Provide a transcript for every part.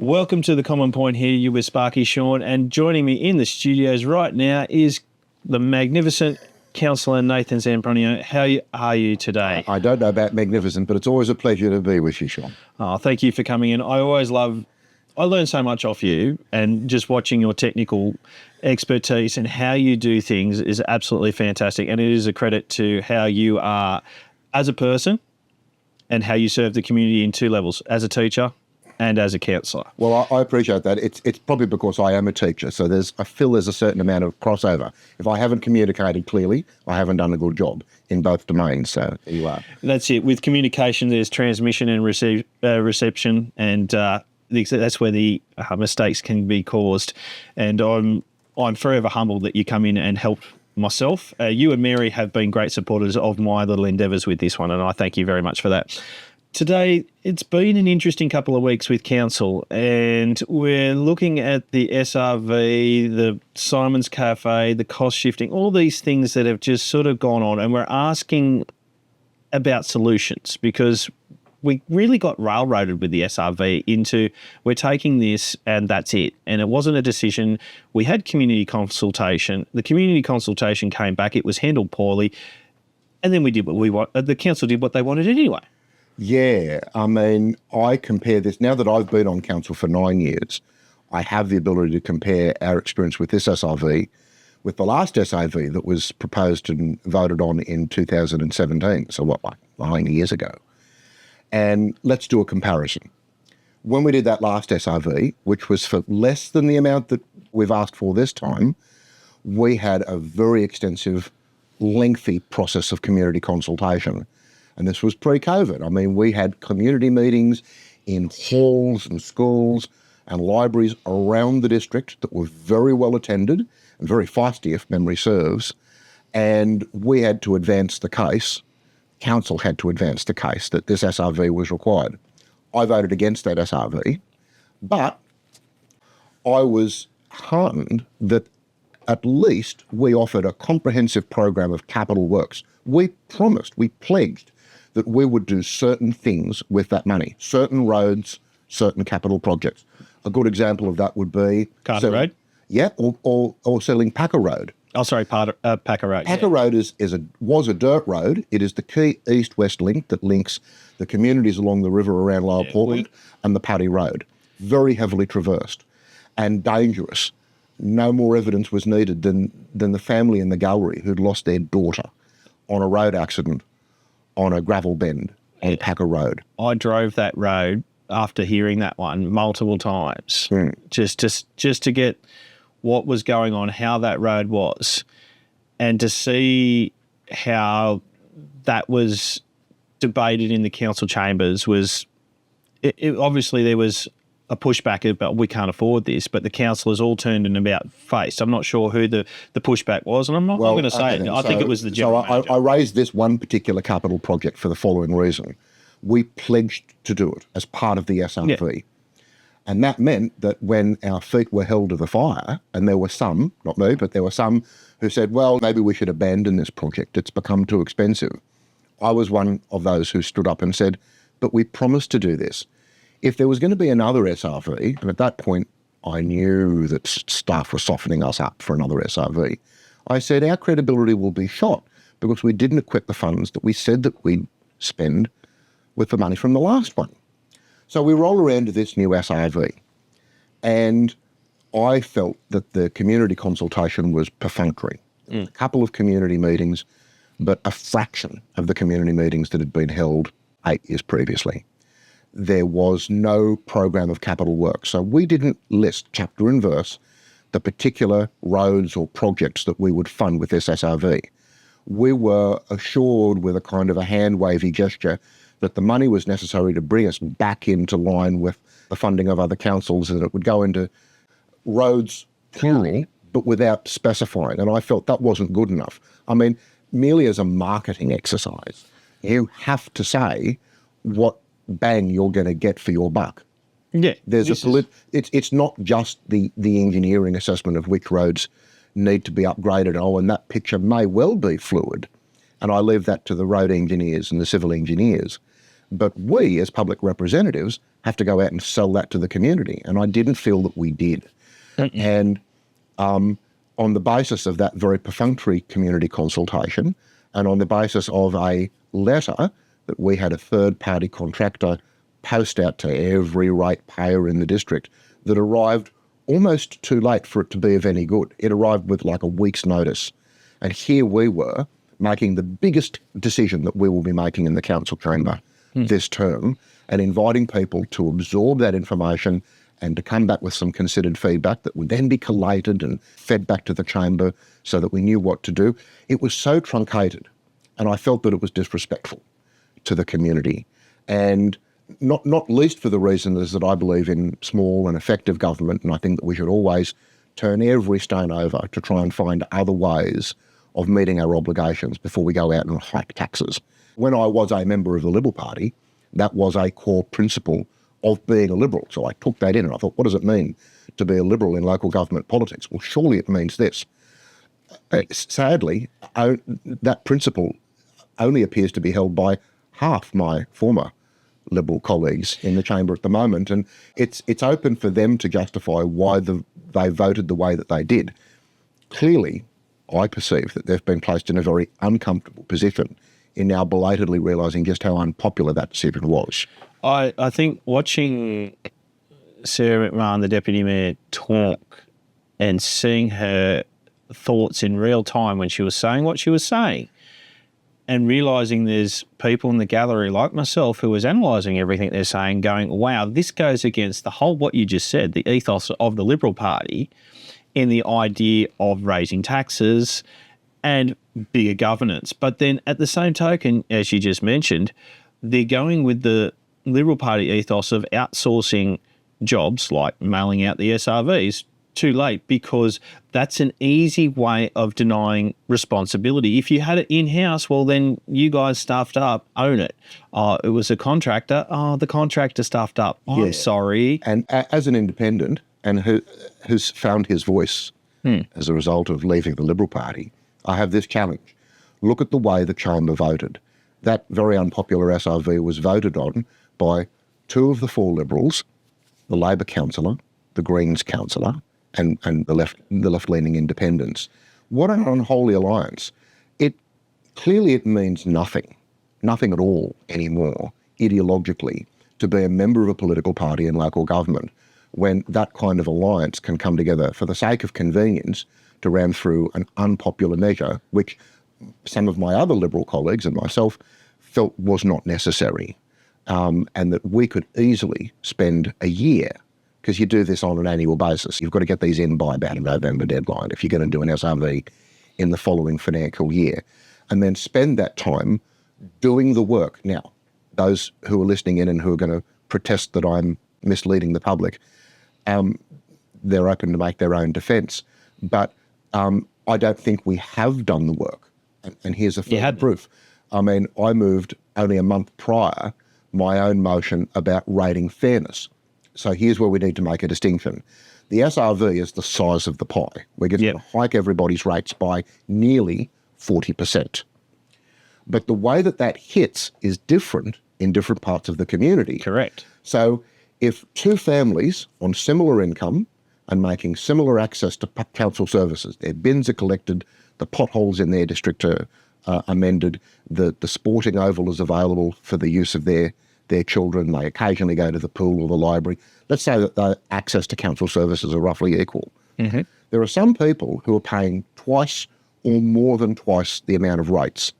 Welcome to the Common Point here. You with Sparky Sean, and joining me in the studios right now is the magnificent Councillor Nathan Zampronio. How are you today? I don't know about magnificent, but it's always a pleasure to be with you, Sean. Oh, thank you for coming in. I learn so much off you, and just watching your technical expertise and how you do things is absolutely fantastic. And it is a credit to how you are as a person and how you serve the community in two levels, as a teacher and as a councillor. Well, I appreciate that. It's probably because I am a teacher, so I feel there's a certain amount of crossover. If I haven't communicated clearly, I haven't done a good job in both domains, so there you are. That's it. With communication, there's transmission and reception, and that's where the mistakes can be caused. And I'm forever humbled that you come in and help myself. You and Mary have been great supporters of my little endeavours with this one, and I thank you very much for that. Today, it's been an interesting couple of weeks with council, and we're looking at the SRV, the Simon's Cafe, the cost shifting, all these things that have just sort of gone on, and we're asking about solutions because we really got railroaded with the SRV into we're taking this and that's it. And it wasn't a decision. We had community consultation. The community consultation came back. It was handled poorly. And then we did what we want. The council did what they wanted anyway. Yeah, I mean, I compare this, now that I've been on council for 9 years, I have the ability to compare our experience with this SRV with the last SRV that was proposed and voted on in 2017, so like 9 years ago. And let's do a comparison. When we did that last SRV, which was for less than the amount that we've asked for this time, we had a very extensive, lengthy process of community consultation. And this was pre-COVID. I mean, we had community meetings in halls and schools and libraries around the district that were very well attended and very feisty, if memory serves. And we had to advance the case. Council had to advance the case that this SRV was required. I voted against that SRV, but I was heartened that at least we offered a comprehensive program of capital works. We promised, we pledged that we would do certain things with that money, certain roads, certain capital projects. A good example of that would be Carter Road? Yeah, or selling Packer Road. Oh, sorry, Packer Road. Packer Road was a dirt road. It is the key east-west link that links the communities along the river around Lower Portland and the Paddy Road. Very heavily traversed and dangerous. No more evidence was needed than the family in the gallery who'd lost their daughter on a road accident on a gravel bend on Packer Road. I drove that road after hearing that one multiple times, just to get what was going on, how that road was, and to see how that was debated in the council chambers was, obviously there was a pushback about we can't afford this, but the councillors all turned an about face. I'm not sure who the pushback was, and I'm not going to say it. I think it was the general manager. I raised this one particular capital project for the following reason. We pledged to do it as part of the SRV. Yeah. And that meant that when our feet were held to the fire, and there were some, not me, but there were some who said, well, maybe we should abandon this project. It's become too expensive. I was one of those who stood up and said, but we promised to do this. If there was going to be another SRV, and at that point I knew that staff were softening us up for another SRV, I said our credibility will be shot because we didn't equip the funds that we said that we'd spend with the money from the last one. So we roll around to this new SRV, and I felt that the community consultation was perfunctory. A couple of community meetings, but a fraction of the community meetings that had been held 8 years previously. There was no program of capital work. So we didn't list chapter and verse the particular roads or projects that we would fund with this SRV. We were assured with a kind of a hand-wavy gesture that the money was necessary to bring us back into line with the funding of other councils, and it would go into roads plural, but without specifying. And I felt that wasn't good enough. I mean, merely as a marketing exercise, you have to say what bang you're going to get for your buck. Yeah. It's not just the engineering assessment of which roads need to be upgraded. Oh, and that picture may well be fluid. And I leave that to the road engineers and the civil engineers. But we, as public representatives, have to go out and sell that to the community. And I didn't feel that we did. And on the basis of that very perfunctory community consultation, and on the basis of a letter that we had a third-party contractor post out to every ratepayer in the district, that arrived almost too late for it to be of any good. It arrived with like a week's notice. And here we were making the biggest decision that we will be making in the council chamber this term, and inviting people to absorb that information and to come back with some considered feedback that would then be collated and fed back to the chamber so that we knew what to do. It was so truncated, and I felt that it was disrespectful to the community. And not least for the reason is that I believe in small and effective government, and I think that we should always turn every stone over to try and find other ways of meeting our obligations before we go out and hike taxes. When I was a member of the Liberal Party, that was a core principle of being a Liberal. So I took that in and I thought, what does it mean to be a Liberal in local government politics? Well, surely it means this. Sadly, that principle only appears to be held by half my former Liberal colleagues in the chamber at the moment, and it's open for them to justify why they voted the way that they did. Clearly, I perceive that they've been placed in a very uncomfortable position in now belatedly realising just how unpopular that decision was. I think watching Sarah McMahon, the Deputy Mayor, talk and seeing her thoughts in real time when she was saying what she was saying, and realising there's people in the gallery like myself who was analysing everything they're saying, going, wow, this goes against the whole, what you just said, the ethos of the Liberal Party in the idea of raising taxes and bigger governance. But then at the same token, as you just mentioned, they're going with the Liberal Party ethos of outsourcing jobs like mailing out the SRVs too late, because that's an easy way of denying responsibility. If you had it in-house, well, then you guys stuffed up, own it. It was a contractor. The contractor stuffed up. I'm sorry. And as an independent, and who's found his voice as a result of leaving the Liberal Party, I have this challenge. Look at the way the chamber voted. That very unpopular SRV was voted on by 2 of the 4 Liberals, the Labor councillor, the Greens councillor, and the left-leaning independents. What an unholy alliance. Clearly it means nothing at all anymore, ideologically, to be a member of a political party in local government when that kind of alliance can come together for the sake of convenience to ram through an unpopular measure, which some of my other Liberal colleagues and myself felt was not necessary, and that we could easily spend a year, because you do this on an annual basis. You've got to get these in by about a November deadline if you're going to do an SRV in the following financial year, and then spend that time doing the work. Now, those who are listening in and who are going to protest that I'm misleading the public, they're open to make their own defence. But I don't think we have done the work. And here's a further proof. I mean, I moved only a month prior my own motion about rating fairness. So here's where we need to make a distinction. The SRV is the size of the pie. We're going to hike everybody's rates by nearly 40%. But the way that hits is different in different parts of the community. Correct. So if 2 families on similar income and making similar access to council services, their bins are collected, the potholes in their district are amended, the sporting oval is available for the use of their children, they occasionally go to the pool or the library. Let's say that the access to council services are roughly equal. Mm-hmm. There are some people who are paying twice or more than twice the amount of rates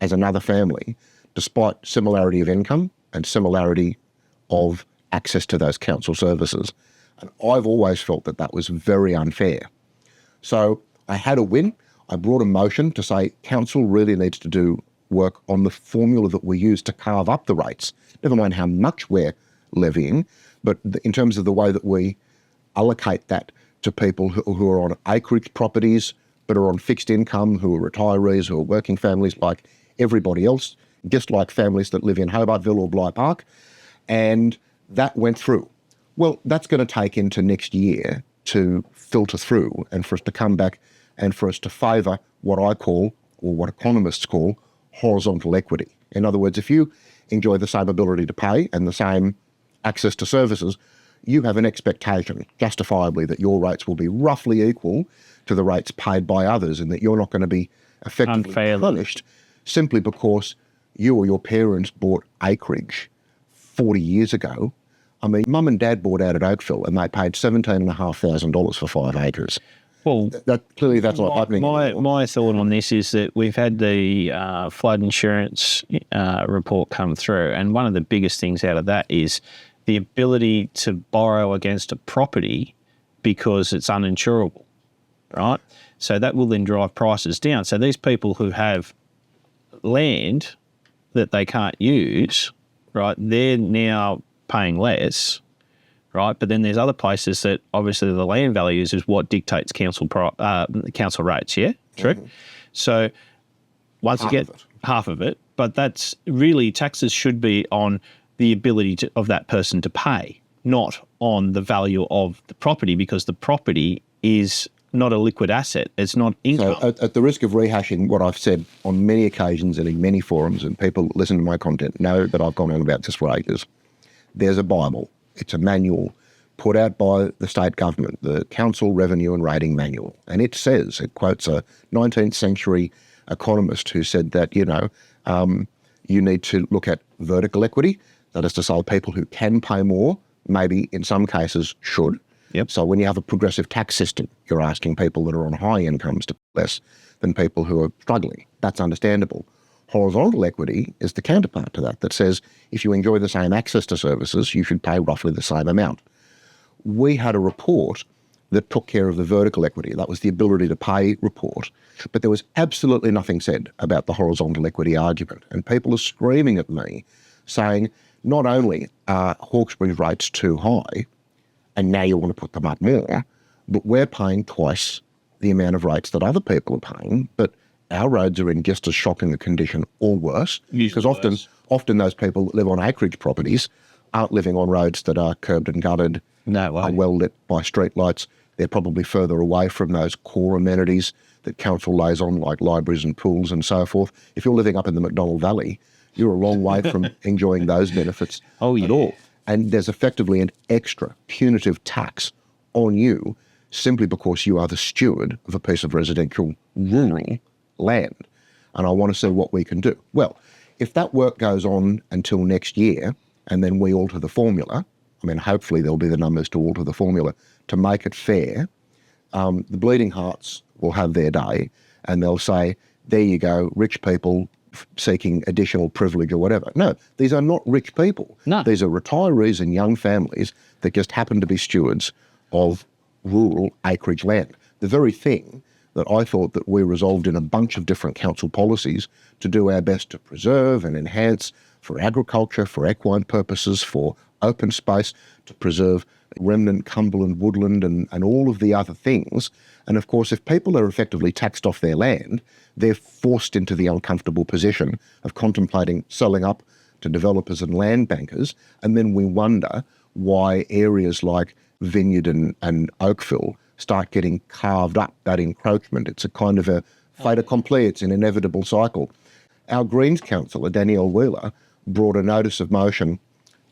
as another family, despite similarity of income and similarity of access to those council services. And I've always felt that was very unfair. So I had a win. I brought a motion to say council really needs to do work on the formula that we use to carve up the rates, never mind how much we're levying, but in terms of the way that we allocate that to people who are on acreage properties but are on fixed income, who are retirees, who are working families like everybody else, just like families that live in Hobartville or Bligh Park. And that went through. Well, that's going to take into next year to filter through and for us to come back and for us to favour what I call, or what economists call, horizontal equity. In other words, if you enjoy the same ability to pay and the same access to services, you have an expectation, justifiably, that your rates will be roughly equal to the rates paid by others, and that you're not going to be effectively Unfairly punished simply because you or your parents bought acreage 40 years ago. I mean, mum and dad bought out at Oakville and they paid $17,500 for 5 acres. Well, Clearly that's not happening anymore. My thought on this is that we've had the flood insurance report come through, and one of the biggest things out of that is the ability to borrow against a property because it's uninsurable, right? So that will then drive prices down. So these people who have land that they can't use, right, they're now paying less, right? But then there's other places that obviously the land values is what dictates council rates, yeah? True. Mm-hmm. So once you get half of it, but that's really, taxes should be on the ability of that person to pay, not on the value of the property, because the property is not a liquid asset. It's not income. So at the risk of rehashing what I've said on many occasions and in many forums, and people that listen to my content know that I've gone on about this for ages, there's a Bible. It's a manual put out by the state government, the Council Revenue and Rating Manual. And it says, it quotes a 19th century economist who said that, you need to look at vertical equity. That is to say, people who can pay more, maybe in some cases should. Yep. So when you have a progressive tax system, you're asking people that are on high incomes to pay less than people who are struggling. That's understandable. Horizontal equity is the counterpart to that, that says if you enjoy the same access to services, you should pay roughly the same amount. We had a report that took care of the vertical equity. That was the ability to pay report. But there was absolutely nothing said about the horizontal equity argument. And people are screaming at me saying, not only are Hawkesbury's rates too high, and now you want to put them up more, but we're paying twice the amount of rates that other people are paying, but our roads are in just as shocking a condition or worse, because often those people that live on acreage properties aren't living on roads that are curbed and gutted, are well lit by street lights. They're probably further away from those core amenities that council lays on, like libraries and pools and so forth. If you're living up in the McDonnell Valley, you're a long way from enjoying those benefits at all. And there's effectively an extra punitive tax on you simply because you are the steward of a piece of residential rural land. And I want to see what we can do. Well, if that work goes on until next year and then we alter the formula, I mean, hopefully there'll be the numbers to alter the formula to make it fair, the Bleeding Hearts will have their day and they'll say, there you go, rich people seeking additional privilege or whatever. No, these are not rich people. No. These are retirees and young families that just happen to be stewards of rural acreage land. The very thing that I thought that we resolved in a bunch of different council policies to do our best to preserve and enhance for agriculture, for equine purposes, for open space, to preserve remnant Cumberland woodland and all of the other things. And of course, if people are effectively taxed off their land, they're forced into the uncomfortable position of contemplating selling up to developers and land bankers. And then we wonder why areas like Vineyard and Oakville start getting carved up, that encroachment. It's a kind of a fait accompli, it's an inevitable cycle. Our Greens councillor, Danielle Wheeler, brought a notice of motion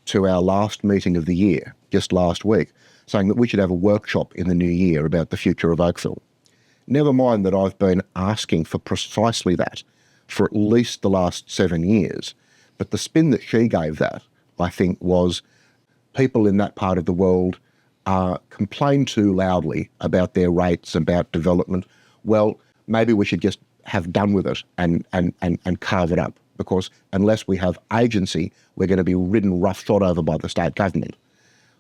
to our last meeting of the year, just last week, saying that we should have a workshop in the new year about the future of Oakville. Never mind that I've been asking for precisely that for at least the last 7 years. But the spin that she gave that, I think, was people in that part of the world complain too loudly about their rates, about development. Well, maybe we should just have done with it and carve it up, because unless we have agency, we're going to be ridden roughshod over by the state government.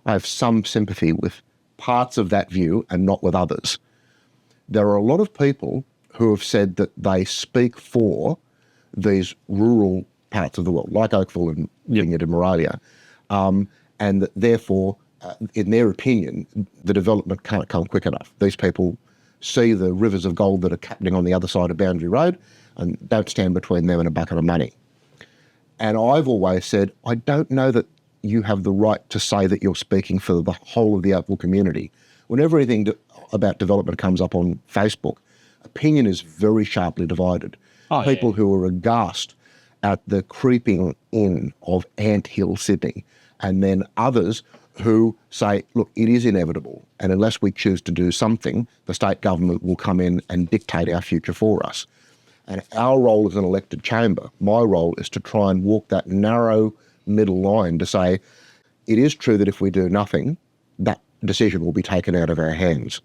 I have some sympathy with parts of that view and not with others. There are a lot of people who have said that they speak for these rural parts of the world, like Oakville and Vineyard and Moralia, and that therefore, in their opinion, the development can't come quick enough. These people see the rivers of gold that are happening on the other side of Boundary Road and don't stand between them and a bucket of money. And I've always said, I don't know that you have the right to say that you're speaking for the whole of the Oakville community. Whenever anything about development comes up on Facebook, opinion is very sharply divided. People who are aghast at the creeping in of anthill Sydney, and then others who say, look, it is inevitable, and unless we choose to do something, the state government will come in and dictate our future for us. And our role as an elected chamber, my role, is to try and walk that narrow middle line to say, it is true that if we do nothing, that decision will be taken out of our hands.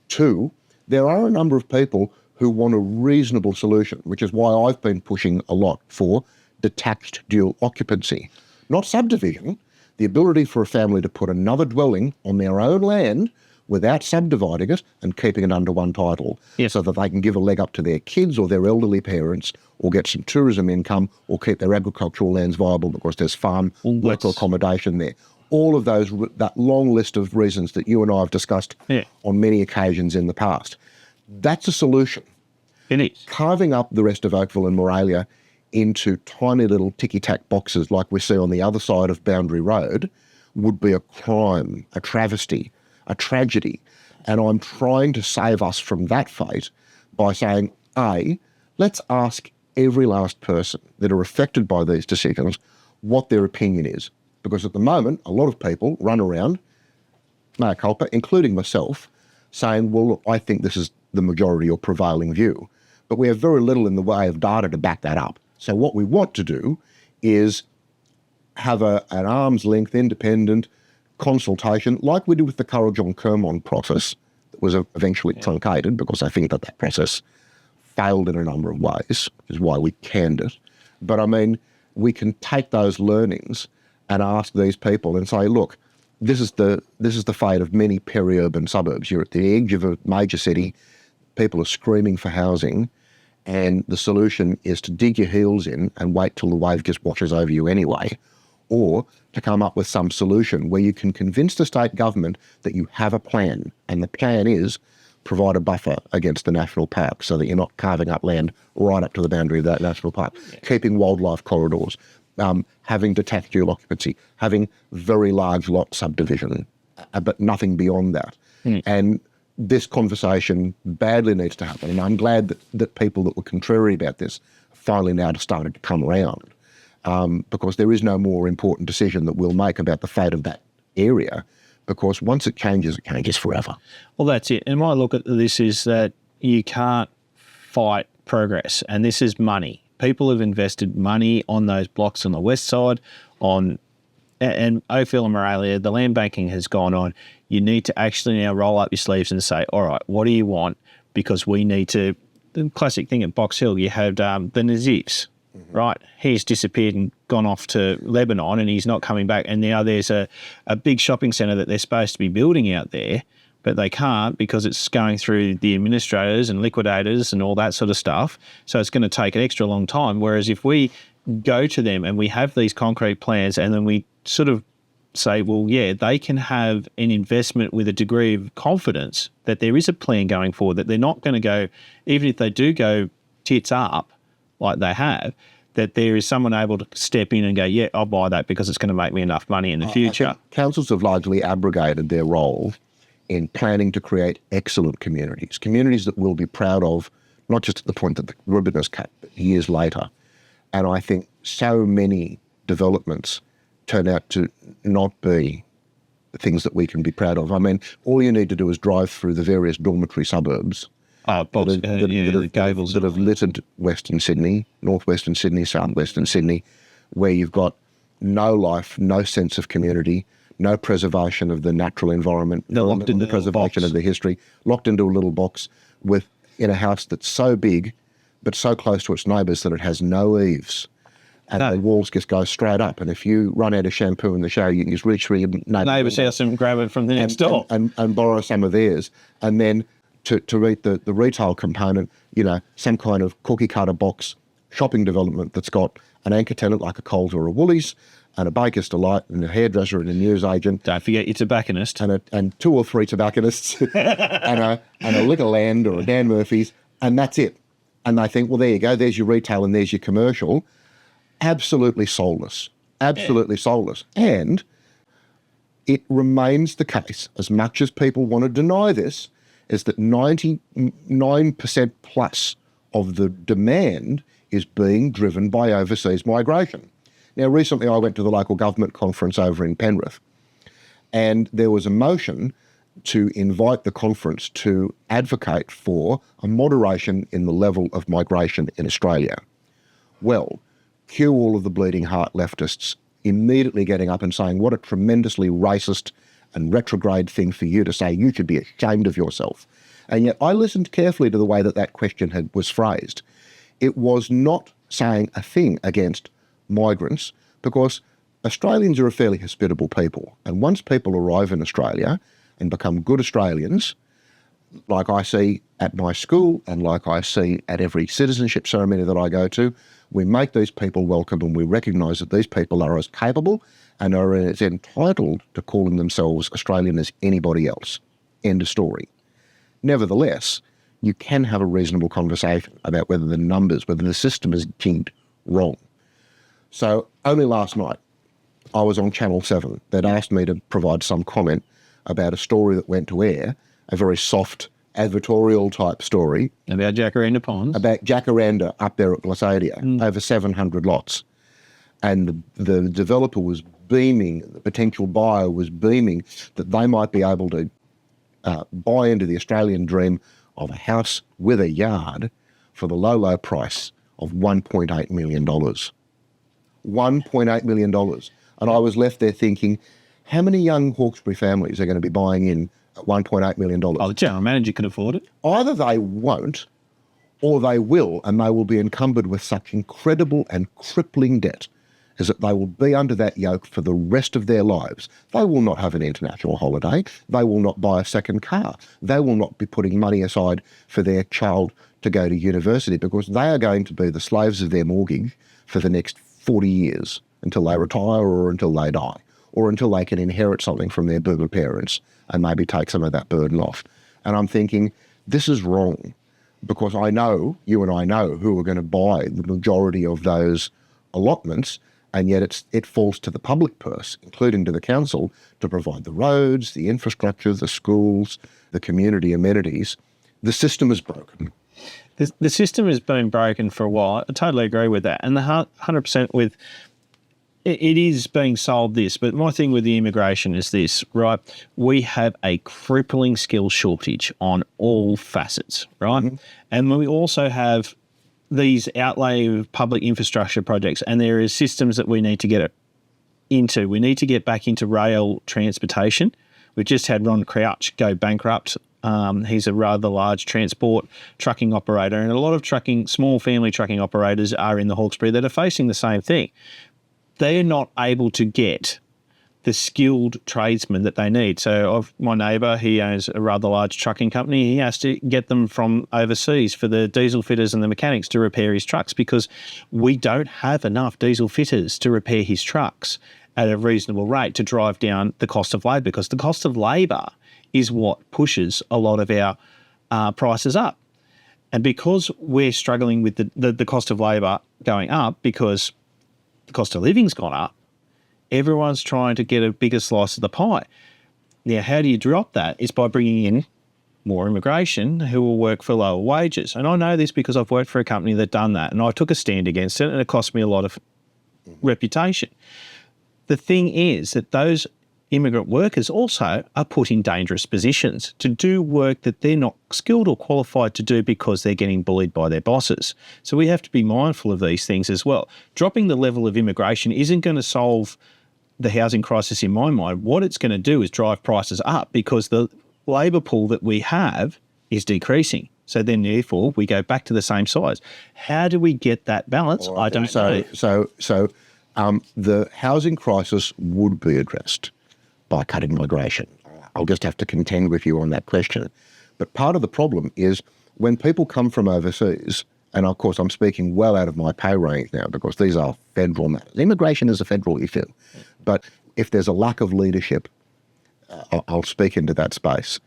Two, there are a number of people who want a reasonable solution, which is why I've been pushing a lot for detached dual occupancy. Not subdivision, the ability for a family to put another dwelling on their own land without subdividing it and keeping it under one title, so that they can give a leg up to their kids or their elderly parents, or get some tourism income, or keep their agricultural lands viable because there's farm local accommodation there. All of those, that long list of reasons that you and I have discussed on many occasions in the past. That's a solution. It is. Carving up the rest of Oakville and Moralia into tiny little ticky-tack boxes like we see on the other side of Boundary Road would be a crime, a travesty, a tragedy. And I'm trying to save us from that fate by saying, A, let's ask every last person that are affected by these decisions what their opinion is. Because at the moment, a lot of people run around, mea culpa, including myself, saying, well, look, I think this is the majority or prevailing view. But we have very little in the way of data to back that up. So what we want to do is have an arm's length independent consultation, like we did with the Kurrajong-Kermond process, that was eventually truncated because I think that process failed in a number of ways, which is why we canned it. But I mean, we can take those learnings and ask these people and say, look, this is the fate of many peri-urban suburbs. You're at the edge of a major city, people are screaming for housing, and the solution is to dig your heels in and wait till the wave just washes over you anyway, or to come up with some solution where you can convince the state government that you have a plan, and the plan is provide a buffer against the national park so that you're not carving up land right up to the boundary of that national park, keeping wildlife corridors, having detached dual occupancy, having very large lot subdivision, but nothing beyond that. And this conversation badly needs to happen. And I'm glad that people that were contrary about this finally now started to come around, because there is no more important decision that we'll make about the fate of that area, because once it changes forever. Well, that's it. And my look at this is that you can't fight progress, and this is money. People have invested money on those blocks on the west side, and Oakville and Moralia, the land banking has gone on. You need to actually now roll up your sleeves and say, all right, what do you want? Because we need to, the classic thing at Box Hill, you had the Nazifs, right? He's disappeared and gone off to Lebanon and he's not coming back. And now there's a big shopping centre that they're supposed to be building out there, but they can't because it's going through the administrators and liquidators and all that sort of stuff. So it's going to take an extra long time. Whereas if we go to them and we have these concrete plans and then we sort of say, well, yeah, they can have an investment with a degree of confidence that there is a plan going forward, that they're not going to go, even if they do go tits up like they have, that there is someone able to step in and go, yeah, I'll buy that because it's going to make me enough money in the future. Councils have largely abrogated their role in planning to create excellent communities that we'll be proud of, not just at the point that the ribbon is cut, but years later. And I think so many developments turn out to not be things that we can be proud of. I mean, all you need to do is drive through the various dormitory suburbs that have littered Western Sydney, northwestern Sydney, southwestern Sydney, where you've got no life, no sense of community, no preservation of the natural environment, no preservation of the history, locked into a little box in a house that's so big but so close to its neighbours that it has no eaves. And the walls just go straight up. And if you run out of shampoo in the shower, you can just reach through your neighbour's house and grab it from the next door. And borrow some of theirs. And then to read the retail component, some kind of cookie-cutter box shopping development that's got an anchor tenant like a Coles or a Woolies, and a baker's delight, and a hairdresser and a newsagent. Don't forget your tobacconist. And two or three tobacconists, and a Liquorland or a Dan Murphy's, and that's it. And they think, well, there you go, there's your retail and there's your commercial. Absolutely soulless. Absolutely soulless. And it remains the case, as much as people want to deny this, is that 99% plus of the demand is being driven by overseas migration. Now, recently I went to the local government conference over in Penrith, and there was a motion to invite the conference to advocate for a moderation in the level of migration in Australia. Well, cue all of the bleeding heart leftists immediately getting up and saying, what a tremendously racist and retrograde thing for you to say. You should be ashamed of yourself. And yet I listened carefully to the way that that question was phrased. It was not saying a thing against migrants, because Australians are a fairly hospitable people. And once people arrive in Australia and become good Australians, like I see at my school and like I see at every citizenship ceremony that I go to, we make these people welcome, and we recognise that these people are as capable and are as entitled to calling themselves Australian as anybody else. End of story. Nevertheless, you can have a reasonable conversation about whether the numbers, whether the system is jigged wrong. So only last night, I was on Channel 7 that asked me to provide some comment about a story that went to air, a very soft advertorial type story. About Jacaranda Ponds? About Jacaranda up there at Glassadia, over 700 lots. And the developer was beaming, the potential buyer was beaming that they might be able to buy into the Australian dream of a house with a yard for the low, low price of $1.8 million. $1.8 million. And I was left there thinking, how many young Hawkesbury families are going to be buying in at $1.8 million? Oh, the general manager could afford it. Either they won't, or they will, and they will be encumbered with such incredible and crippling debt is that they will be under that yoke for the rest of their lives. They will not have an international holiday. They will not buy a second car. They will not be putting money aside for their child to go to university, because they are going to be the slaves of their mortgage for the next 40 years until they retire or until they die, or until they can inherit something from their boomer parents and maybe take some of that burden off. And I'm thinking, this is wrong, because I know, you and I know, who are going to buy the majority of those allotments, and yet it falls to the public purse, including to the council, to provide the roads, the infrastructure, the schools, the community amenities. The system is broken. The system has been broken for a while. I totally agree with that. And the 100% with it is being sold this. But my thing with the immigration is this, right? We have a crippling skill shortage on all facets, right? Mm-hmm. And we also have these outlay of public infrastructure projects, and there is systems that we need to get into. We need to get back into rail transportation. We've just had Ron Crouch go bankrupt. He's a rather large transport trucking operator, and a lot of small family trucking operators are in the Hawkesbury that are facing the same thing. They are not able to get the skilled tradesmen that they need. So my neighbour, he owns a rather large trucking company. He has to get them from overseas for the diesel fitters and the mechanics to repair his trucks, because we don't have enough diesel fitters to repair his trucks at a reasonable rate to drive down the cost of labour, because the cost of labour is what pushes a lot of our prices up. And because we're struggling with the cost of labour going up, because the cost of living's gone up, everyone's trying to get a bigger slice of the pie. Now, how do you drop that? It's by bringing in more immigration who will work for lower wages. And I know this because I've worked for a company that done that, and I took a stand against it, and it cost me a lot of reputation. The thing is that those immigrant workers also are put in dangerous positions to do work that they're not skilled or qualified to do because they're getting bullied by their bosses. So we have to be mindful of these things as well. Dropping the level of immigration isn't going to solve the housing crisis in my mind. What it's going to do is drive prices up, because the labour pool that we have is decreasing. So then therefore we go back to the same size. How do we get that balance? I don't know. So the housing crisis would be addressed by cutting migration. I'll just have to contend with you on that question. But part of the problem is when people come from overseas, and of course I'm speaking well out of my pay range now because these are federal matters. Immigration is a federal issue. But if there's a lack of leadership, I'll speak into that space.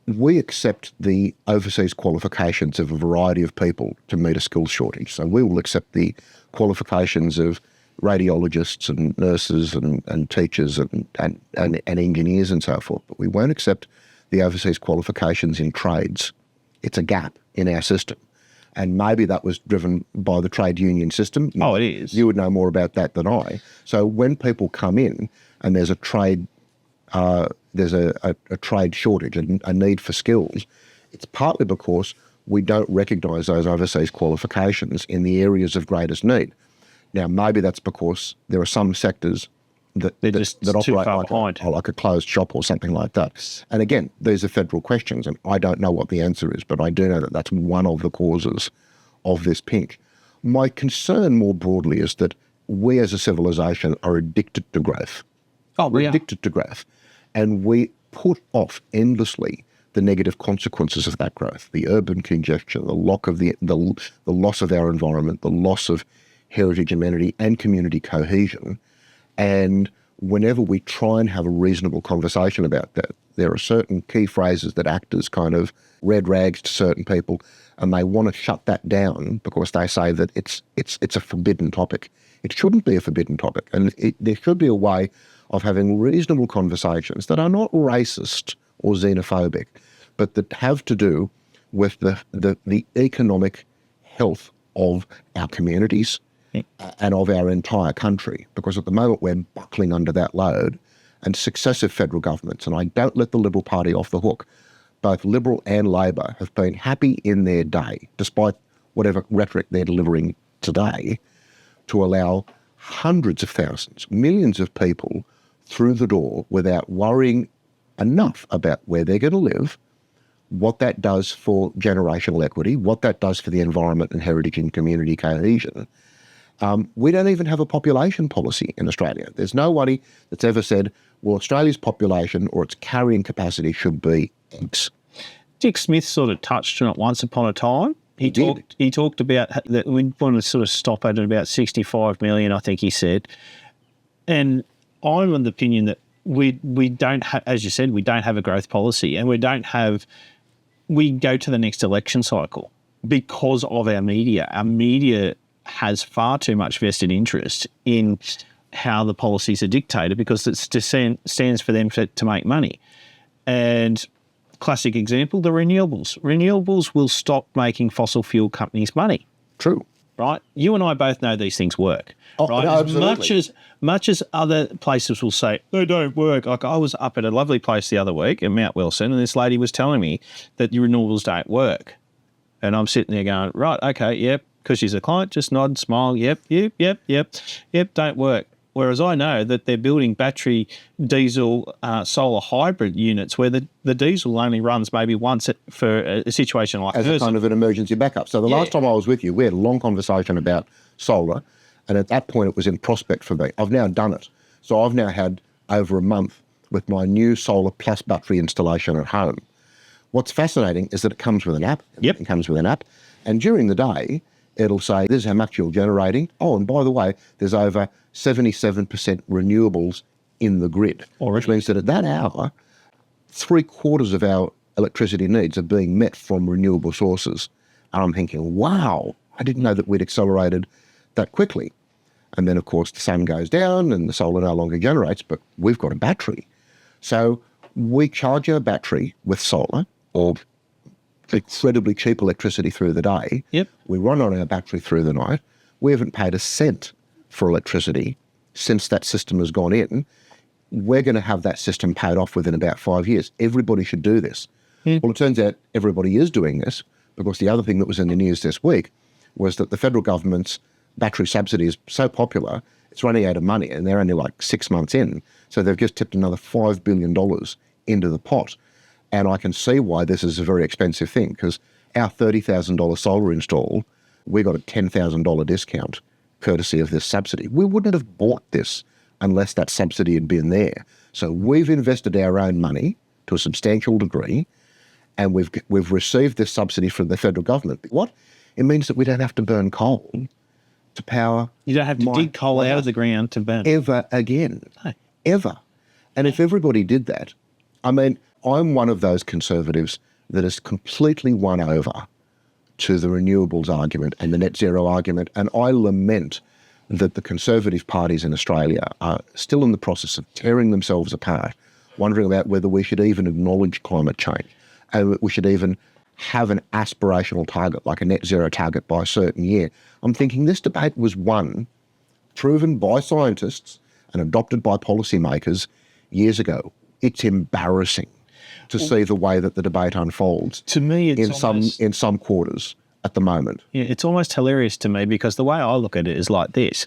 We accept the overseas qualifications of a variety of people to meet a skills shortage. So we will accept the qualifications of radiologists and nurses and teachers and engineers and so forth, but we won't accept the overseas qualifications in trades. It's a gap in our system. And maybe that was driven by the trade union system. Oh, it is. You would know more about that than I. So when people come in and there's a trade trade shortage and a need for skills, it's partly because we don't recognise those overseas qualifications in the areas of greatest need. Now, maybe that's because there are some sectors that operate like a closed shop or something like that. And again, these are federal questions, and I don't know what the answer is, but I do know that that's one of the causes of this pink. My concern more broadly is that we as a civilization are addicted to growth. We're addicted to growth. And we put off endlessly the negative consequences of that growth, the urban congestion, the loss of our environment, the loss of heritage amenity and community cohesion. And whenever we try and have a reasonable conversation about that, there are certain key phrases that act as kind of red rags to certain people, and they want to shut that down because they say that it's a forbidden topic. It shouldn't be a forbidden topic, and there should be a way of having reasonable conversations that are not racist or xenophobic, but that have to do with the economic health of our communities and of our entire country. Because at the moment we're buckling under that load, and successive federal governments, and I don't let the Liberal Party off the hook, both Liberal and Labor have been happy in their day, despite whatever rhetoric they're delivering today, to allow hundreds of thousands, millions of people through the door without worrying enough about where they're going to live, what that does for generational equity, what that does for the environment and heritage and community cohesion. We don't even have a population policy in Australia. There's nobody that's ever said, well, Australia's population or its carrying capacity should be X. Dick Smith sort of touched on it once upon a time. He talked about that we want to sort of stop at about 65 million, I think he said. And I'm of the opinion that we don't have, as you said, we don't have a growth policy, and we go to the next election cycle because of our media. Our media has far too much vested interest in how the policies are dictated because it stands for them to make money. And classic example, the renewables. Renewables will stop making fossil fuel companies money. True. Right? You and I both know these things work. Oh, right? no, absolutely. Much as other places will say, they don't work. Like I was up at a lovely place the other week in Mount Wilson, and this lady was telling me that the renewables don't work. And I'm sitting there going, right, okay, yep, because she's a client, just nod, smile, yep, don't work. Whereas I know that they're building battery, diesel, solar hybrid units where the diesel only runs maybe once for a situation like as hers. a kind of an emergency backup. So the last time I was with you, we had a long conversation about solar, and at that point it was in prospect for me. I've now done it. So I've now had over a month with my new solar plus battery installation at home. What's fascinating is that it comes with an app. Yep. It comes with an app. And during the day, it'll say, this is how much you're generating. Oh, and by the way, there's over 77% renewables in the grid, which means that at that hour, 3/4 of our electricity needs are being met from renewable sources. And I'm thinking, wow, I didn't know that we'd accelerated that quickly. And then, of course, the sun goes down and the solar no longer generates, but we've got a battery. So we charge our battery with solar or incredibly cheap electricity through the day. Yep. We run on our battery through the night. We haven't paid a cent for electricity since that system has gone in. We're going to have that system paid off within about 5 years. Everybody should do this. Well, it turns out everybody is doing this, because the other thing that was in the news this week was that the federal government's battery subsidy is so popular, it's running out of money, and they're only like 6 months in. So they've just tipped another $5 billion into the pot. And I can see why this is a very expensive thing, because our $30,000 solar install, we got a $10,000 discount courtesy of this subsidy. We wouldn't have bought this unless that subsidy had been there. So we've invested our own money to a substantial degree, and we've received this subsidy from the federal government. What? It means that we don't have to burn coal to power. You don't have to dig coal out of the ground to burn. Ever again. No. Ever. And if everybody did that, I mean, I'm one of those conservatives that is completely won over to the renewables argument and the net zero argument, and I lament that the conservative parties in Australia are still in the process of tearing themselves apart, wondering about whether we should even acknowledge climate change, and we should even have an aspirational target, like a net zero target by a certain year. I'm thinking this debate was won, proven by scientists and adopted by policymakers years ago. It's embarrassing to see the way that the debate unfolds. To me, it's in some quarters at the moment. Yeah, it's almost hilarious to me because the way I look at it is like this.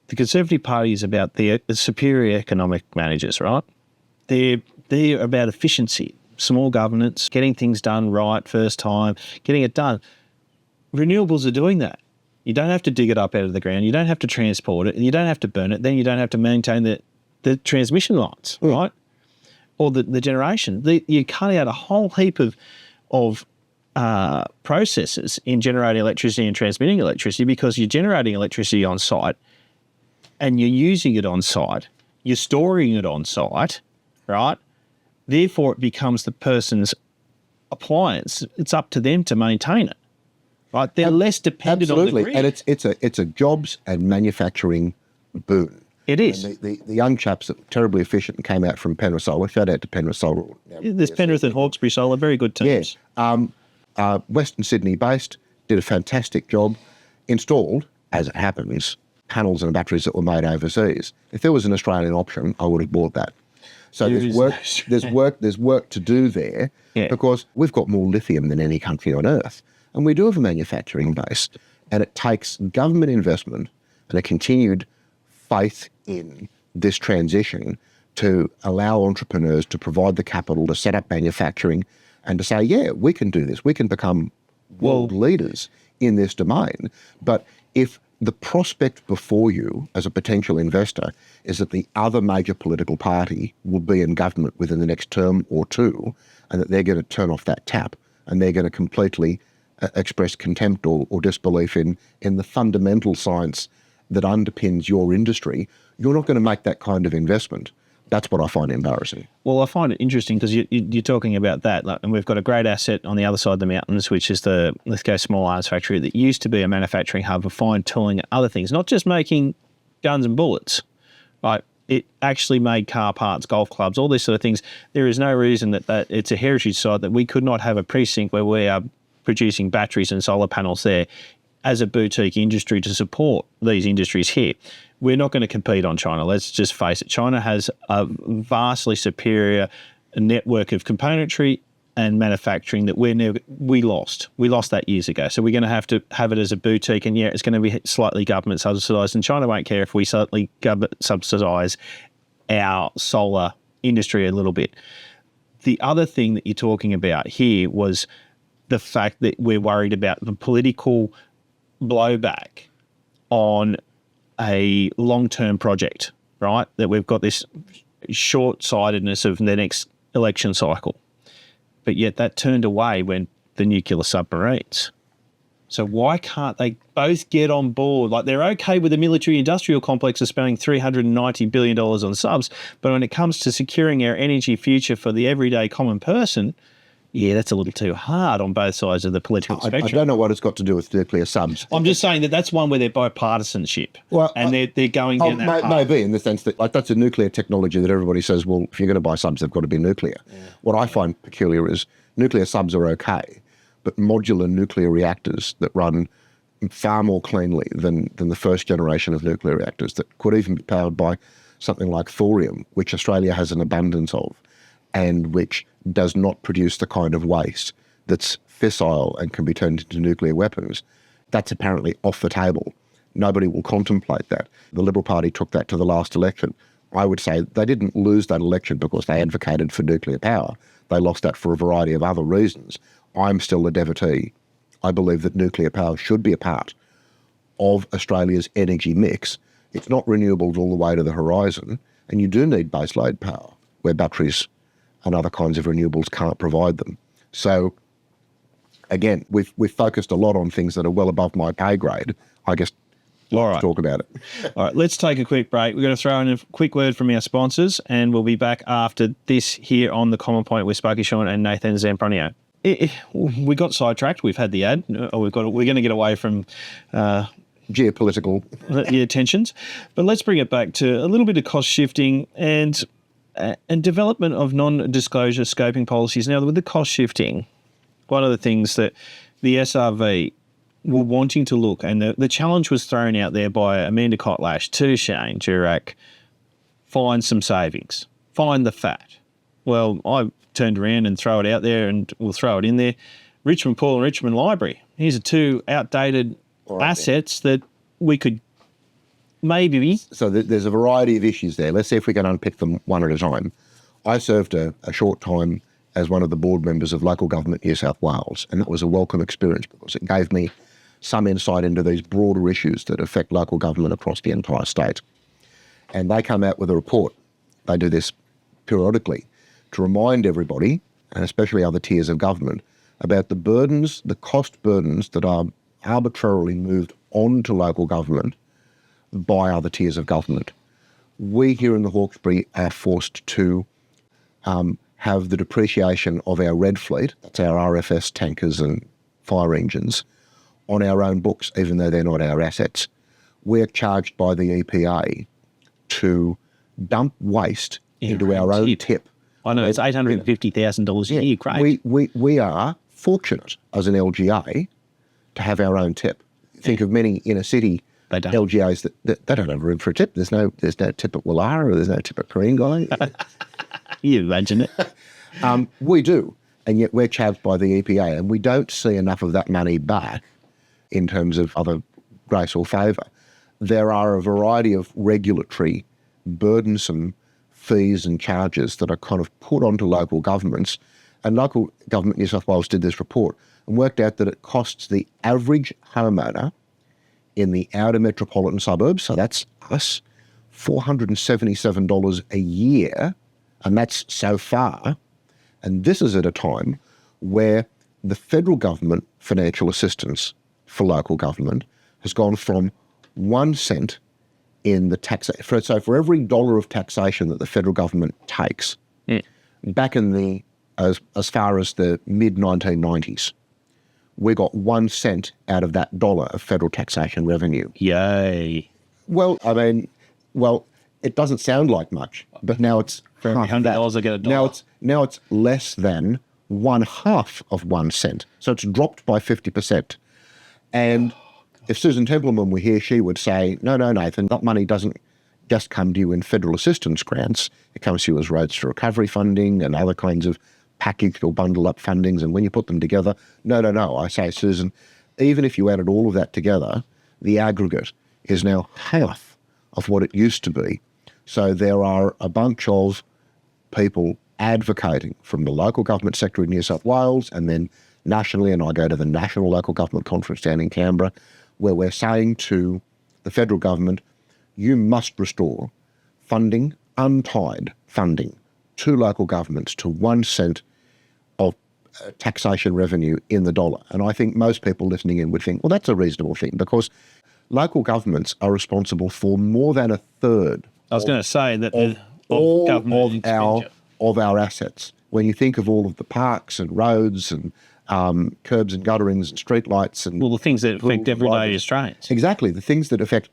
The Conservative Party is about the superior economic managers, right? They're about efficiency, small governance, getting things done right first time, getting it done. Renewables are doing that. You don't have to dig it up out of the ground. You don't have to transport it. You don't have to burn it. Then you don't have to maintain the transmission lines, right? Or the generation. You cut out a whole heap of processes in generating electricity and transmitting electricity because you're generating electricity on site and you're using it on site. You're storing it on site, right? Therefore, it becomes the person's appliance. It's up to them to maintain it, right? They're less dependent on the grid. And it's a jobs and manufacturing boon. It is. And the young chaps that were terribly efficient and came out from Penrith Solar, shout out to Penrith Solar. There's Penrith and Hawkesbury Solar, very good teams. Yeah. Western Sydney based, did a fantastic job, installed, as it happens, panels and batteries that were made overseas. If there was an Australian option, I would have bought that. So there's work to do there because we've got more lithium than any country on earth. And we do have a manufacturing base. And it takes government investment and a continued faith in this transition to allow entrepreneurs to provide the capital to set up manufacturing and to say, yeah, we can do this. We can become world leaders in this domain. But if the prospect before you as a potential investor is that the other major political party will be in government within the next term or two and that they're going to turn off that tap and they're going to completely express contempt or disbelief in the fundamental science that underpins your industry, you're not going to make that kind of investment. That's what I find embarrassing. Well, I find it interesting because you're talking about that, and we've got a great asset on the other side of the mountains, which is the Lithgow Small Arms Factory that used to be a manufacturing hub for fine tooling and other things, not just making guns and bullets, right? It actually made car parts, golf clubs, all these sort of things. There is no reason that it's a heritage site that we could not have a precinct where we are producing batteries and solar panels there as a boutique industry to support these industries here. We're not going to compete on China. Let's just face it. China has a vastly superior network of componentry and manufacturing that we lost. We lost that years ago. So we're going to have it as a boutique, and it's going to be slightly government subsidised. And China won't care if we slightly government subsidise our solar industry a little bit. The other thing that you're talking about here was the fact that we're worried about the political blowback on a long-term project, right? That we've got this short-sightedness of the next election cycle. But yet that turned away when the nuclear submarines. So why can't they both get on board? Like, they're okay with the military-industrial complex spending $390 billion on subs, but when it comes to securing our energy future for the everyday common person, yeah, that's a little too hard on both sides of the political spectrum. I don't know what it's got to do with nuclear subs. I'm just saying that's one where they're bipartisanship. Well, and they're going down that path. Maybe in the sense that, like, that's a nuclear technology that everybody says, well, if you're going to buy subs, they've got to be nuclear. Yeah. What I find peculiar is nuclear subs are okay, but modular nuclear reactors that run far more cleanly than the first generation of nuclear reactors that could even be powered by something like thorium, which Australia has an abundance of, and which does not produce the kind of waste that's fissile and can be turned into nuclear weapons. That's apparently off the table. Nobody will contemplate that. The Liberal Party took that to the last election. I would say they didn't lose that election because they advocated for nuclear power. They lost that for a variety of other reasons. I'm still a devotee. I believe that nuclear power should be a part of Australia's energy mix. It's not renewables all the way to the horizon, and you do need baseload power where batteries and other kinds of renewables can't provide them. So, again, we've focused a lot on things that are well above my pay grade. I guess let's talk about it. All right, let's take a quick break. We're going to throw in a quick word from our sponsors, and we'll be back after this here on The Common Point with Sparky Sean and Nathan Zampronio. We got sidetracked. We've had the ad. We're going to get away from geopolitical tensions, but let's bring it back to a little bit of cost shifting and development of non-disclosure scoping policies. Now, with the cost shifting, one of the things that the SRV were wanting to look, and the challenge was thrown out there by Amanda Kotlash to Shane Durack, find some savings, find the fat. Well, I turned around and throw it out there, and we'll throw it in there. Richmond Pool and Richmond Library. These are two outdated assets that we could maybe... So there's a variety of issues there. Let's see if we can unpick them one at a time. I served a short time as one of the board members of Local Government New South Wales, and that was a welcome experience because it gave me some insight into these broader issues that affect local government across the entire state. And they come out with a report. They do this periodically to remind everybody, and especially other tiers of government, about the burdens, the cost burdens that are arbitrarily moved onto local government by other tiers of government. We here in the Hawkesbury are forced to have the depreciation of our red fleet, that's our RFS tankers and fire engines, on our own books, even though they're not our assets. We're charged by the EPA to dump waste into our own tip. I know, it's $850,000 a year, great. We are fortunate as an LGA to have our own tip. Think of many inner city LGAs that they don't have room for a tip. There's no tip at Woollahra, or there's no tip at Coringa. You imagine it. We do, and yet we're charged by the EPA, and we don't see enough of that money back in terms of other grace or favour. There are a variety of regulatory burdensome fees and charges that are kind of put onto local governments, and Local Government New South Wales did this report and worked out that it costs the average homeowner in the outer metropolitan suburbs, so that's us, $477 a year, and that's so far. And this is at a time where the federal government financial assistance for local government has gone from 1 cent in the tax. So for every dollar of taxation that the federal government takes, back in the as far as the mid-1990s, we got 1 cent out of that dollar of federal taxation revenue. Yay. Well, I mean, it doesn't sound like much, but now it's For every $100 I get a dollar. Now it's less than 1/2 of 1 cent. So it's dropped by 50%. And if Susan Templeman were here, she would say, no, Nathan, that money doesn't just come to you in federal assistance grants. It comes to you as roads to recovery funding and other kinds of packaged or bundled up fundings. And when you put them together, no. I say, Susan, even if you added all of that together, the aggregate is now half of what it used to be. So there are a bunch of people advocating from the local government sector in New South Wales and then nationally, and I go to the National Local Government Conference down in Canberra, where we're saying to the federal government, you must restore funding, untied funding, to local governments to 1 cent of taxation revenue in the dollar. And I think most people listening in would think, well, that's a reasonable thing, because local governments are responsible for more than a third I was going to say that of all of our assets. When you think of all of the parks and roads and curbs and gutterings and streetlights and... Well, the things that affect everyday Australians. Exactly. The things that affect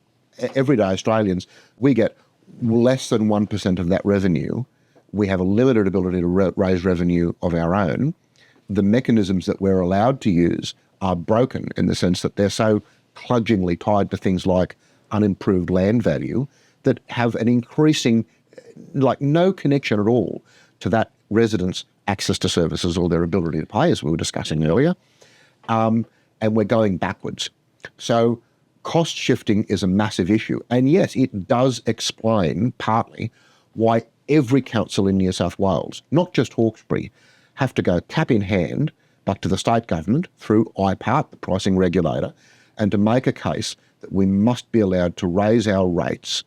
everyday Australians, we get less than 1% of that revenue. We have a limited ability to raise revenue of our own. The mechanisms that we're allowed to use are broken in the sense that they're so cludgingly tied to things like unimproved land value that have an increasing, like no connection at all to that residents' access to services or their ability to pay, as we were discussing earlier. And we're going backwards. So cost shifting is a massive issue. And yes, it does explain partly why every council in New South Wales, not just Hawkesbury, have to go cap in hand back to the state government through IPART, the pricing regulator, and to make a case that we must be allowed to raise our rates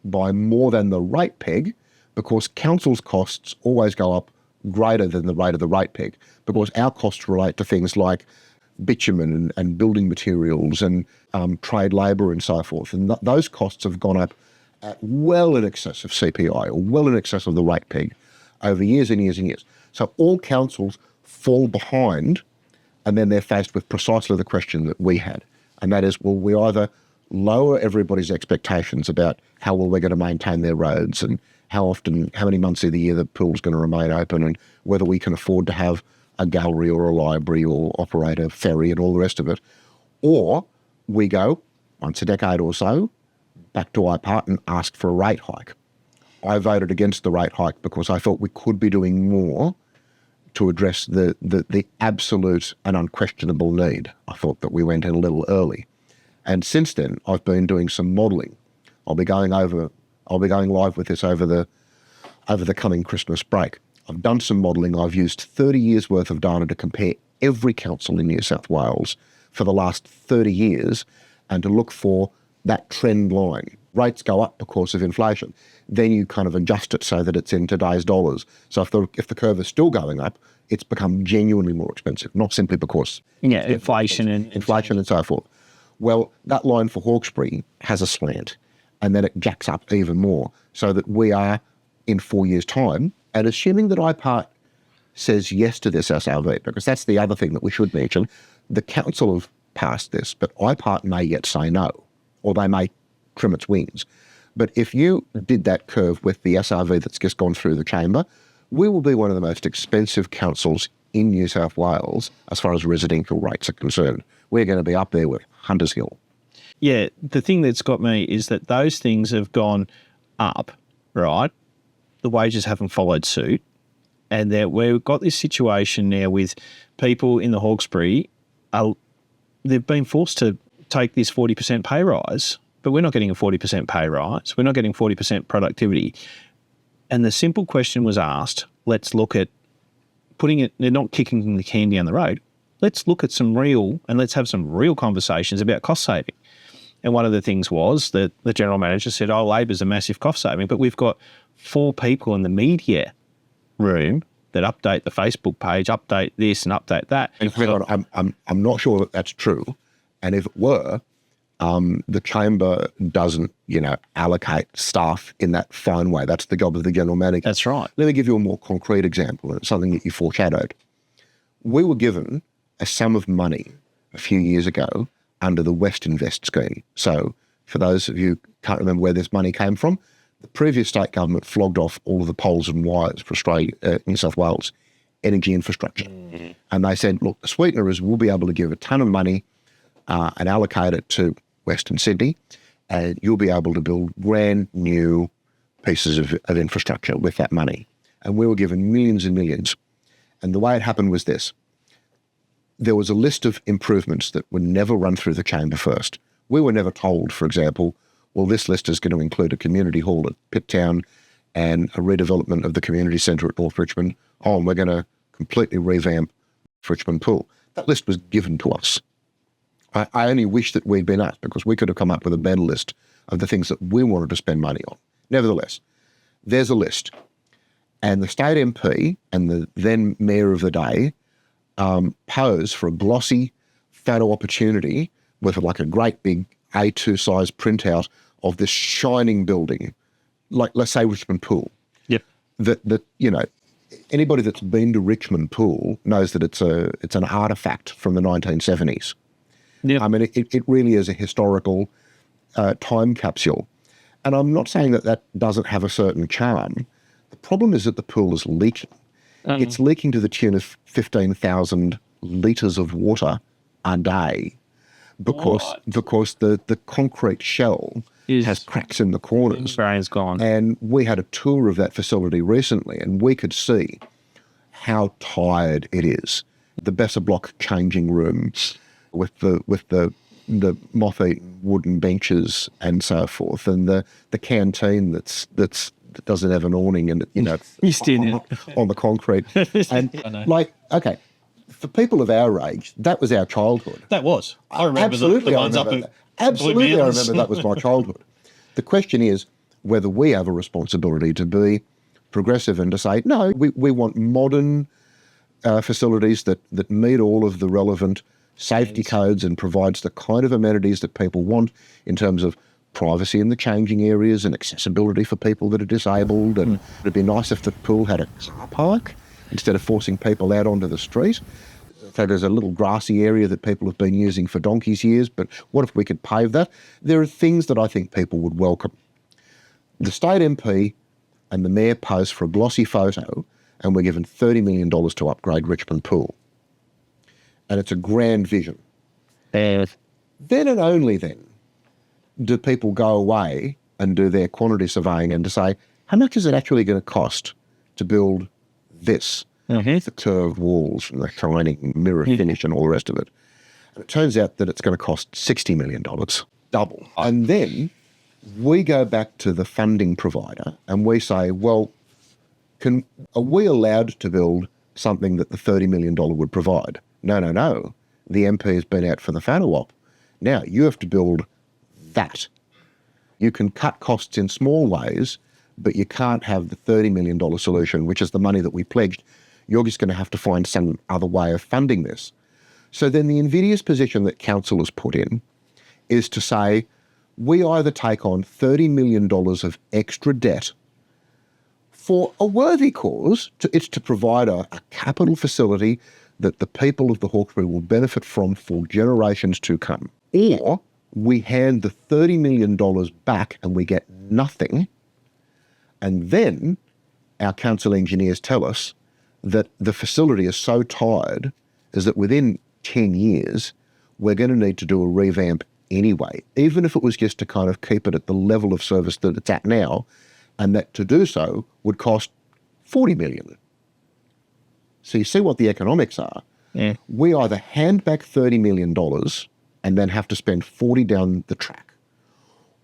by more than the rate peg, because councils' costs always go up greater than the rate of the rate peg, because our costs relate to things like bitumen and building materials and trade labour and so forth. And those costs have gone up at well in excess of CPI, or well in excess of the rate peg over years and years and years. So all councils fall behind, and then they're faced with precisely the question that we had. And that is, well, we either lower everybody's expectations about how well we're going to maintain their roads and how often, how many months of the year the pool's going to remain open and whether we can afford to have a gallery or a library or operate a ferry and all the rest of it. Or we go, once a decade or so, back to IPART and ask for a rate hike. I voted against the rate hike because I felt we could be doing more to address the absolute and unquestionable need. I thought that we went in a little early. And since then, I've been doing some modelling. I'll be going live with this over the coming Christmas break. I've done some modelling. I've used 30 years worth of data to compare every council in New South Wales for the last 30 years and to look for that trend line. Rates go up because of inflation. Then you kind of adjust it so that it's in today's dollars. So if the curve is still going up, it's become genuinely more expensive, not simply because inflation and so forth. Well, that line for Hawkesbury has a slant, and then it jacks up even more, so that we are in 4 years' time, and assuming that IPART says yes to this SRV, because that's the other thing that we should mention, the council have passed this, but IPART may yet say no, or they may trim its wings. But if you did that curve with the SRV that's just gone through the chamber, we will be one of the most expensive councils in New South Wales as far as residential rates are concerned. We're going to be up there with Hunters Hill. Yeah, the thing that's got me is that those things have gone up, right? The wages haven't followed suit. And that we've got this situation now with people in the Hawkesbury, they've been forced to take this 40% pay rise, but we're not getting a 40% pay rise. We're not getting 40% productivity. And the simple question was asked, let's look at putting it, they're not kicking the can down the road. Let's look at let's have some real conversations about cost saving. And one of the things was that the general manager said, Labor's a massive cost saving, but we've got 4 people in the media room that update the Facebook page, update this and update that. And I'm not sure that that's true. And if it were, the chamber doesn't, allocate staff in that fine way. That's the job of the general manager. That's right. Let me give you a more concrete example, and something that you foreshadowed. We were given a sum of money a few years ago under the West Invest scheme. So for those of you who can't remember where this money came from, the previous state government flogged off all of the poles and wires for Australia, New South Wales energy infrastructure. Mm-hmm. And they said, look, the sweetener is we'll be able to give a ton of money and allocate it to Western Sydney, and you'll be able to build brand new pieces of infrastructure with that money. And we were given millions and millions. And the way it happened was this. There was a list of improvements that were never run through the chamber first. We were never told, for example, well, this list is going to include a community hall at Pitt Town and a redevelopment of the community centre at North Richmond. And we're going to completely revamp Richmond Pool. That list was given to us. I only wish that we'd been asked, because we could have come up with a better list of the things that we wanted to spend money on. Nevertheless, there's a list. And the state MP and the then mayor of the day posed for a glossy photo opportunity with like a great big A2 size printout of this shining building, like let's say Richmond Pool. Yep. That anybody that's been to Richmond Pool knows that it's an artefact from the 1970s. Yep. I mean, it really is a historical time capsule. And I'm not saying that doesn't have a certain charm. The problem is that the pool is leaking. It's leaking to the tune of 15,000 litres of water a day because the concrete shell has cracks in the corners. Brain's gone. And we had a tour of that facility recently, and we could see how tired it is. The Besser Block changing rooms with the moth-eaten wooden benches and so forth, and the canteen that doesn't have an awning and on the concrete. And okay, for people of our age, that was our childhood. That was. I remember Absolutely, the ones I up remember at that. Absolutely, Blue I Mountains. remember that was my childhood. The question is whether we have a responsibility to be progressive and to say, no, we want modern facilities that meet all of the relevant safety codes and provides the kind of amenities that people want in terms of privacy in the changing areas and accessibility for people that are disabled. And it'd be nice if the pool had a car park instead of forcing people out onto the street. So there's a little grassy area that people have been using for donkey's years, but what if we could pave that? There are things that I think people would welcome. The state MP and the mayor posed for a glossy photo, and we're given $30 million to upgrade Richmond Pool. And it's a grand vision. Then and only then do people go away and do their quantity surveying and to say, how much is it actually going to cost to build this? The curved walls and the shining mirror finish and all the rest of it. And it turns out that it's going to cost $60 million, double. And then we go back to the funding provider and we say, well, are we allowed to build something that the $30 million would provide? No. The MP has been out for the FANAWAP. Now, you have to build that. You can cut costs in small ways, but you can't have the $30 million solution, which is the money that we pledged. You're just going to have to find some other way of funding this. So then the invidious position that council has put in is to say, we either take on $30 million of extra debt for a worthy cause, it's to provide a capital facility that the people of the Hawkesbury will benefit from for generations to come. Or we hand the $30 million back and we get nothing. And then our council engineers tell us that the facility is so tired is that within 10 years, we're going to need to do a revamp anyway, even if it was just to kind of keep it at the level of service that it's at now, and that to do so would cost $40 million. So you see what the economics are. Yeah. We either hand back $30 million and then have to spend 40 down the track,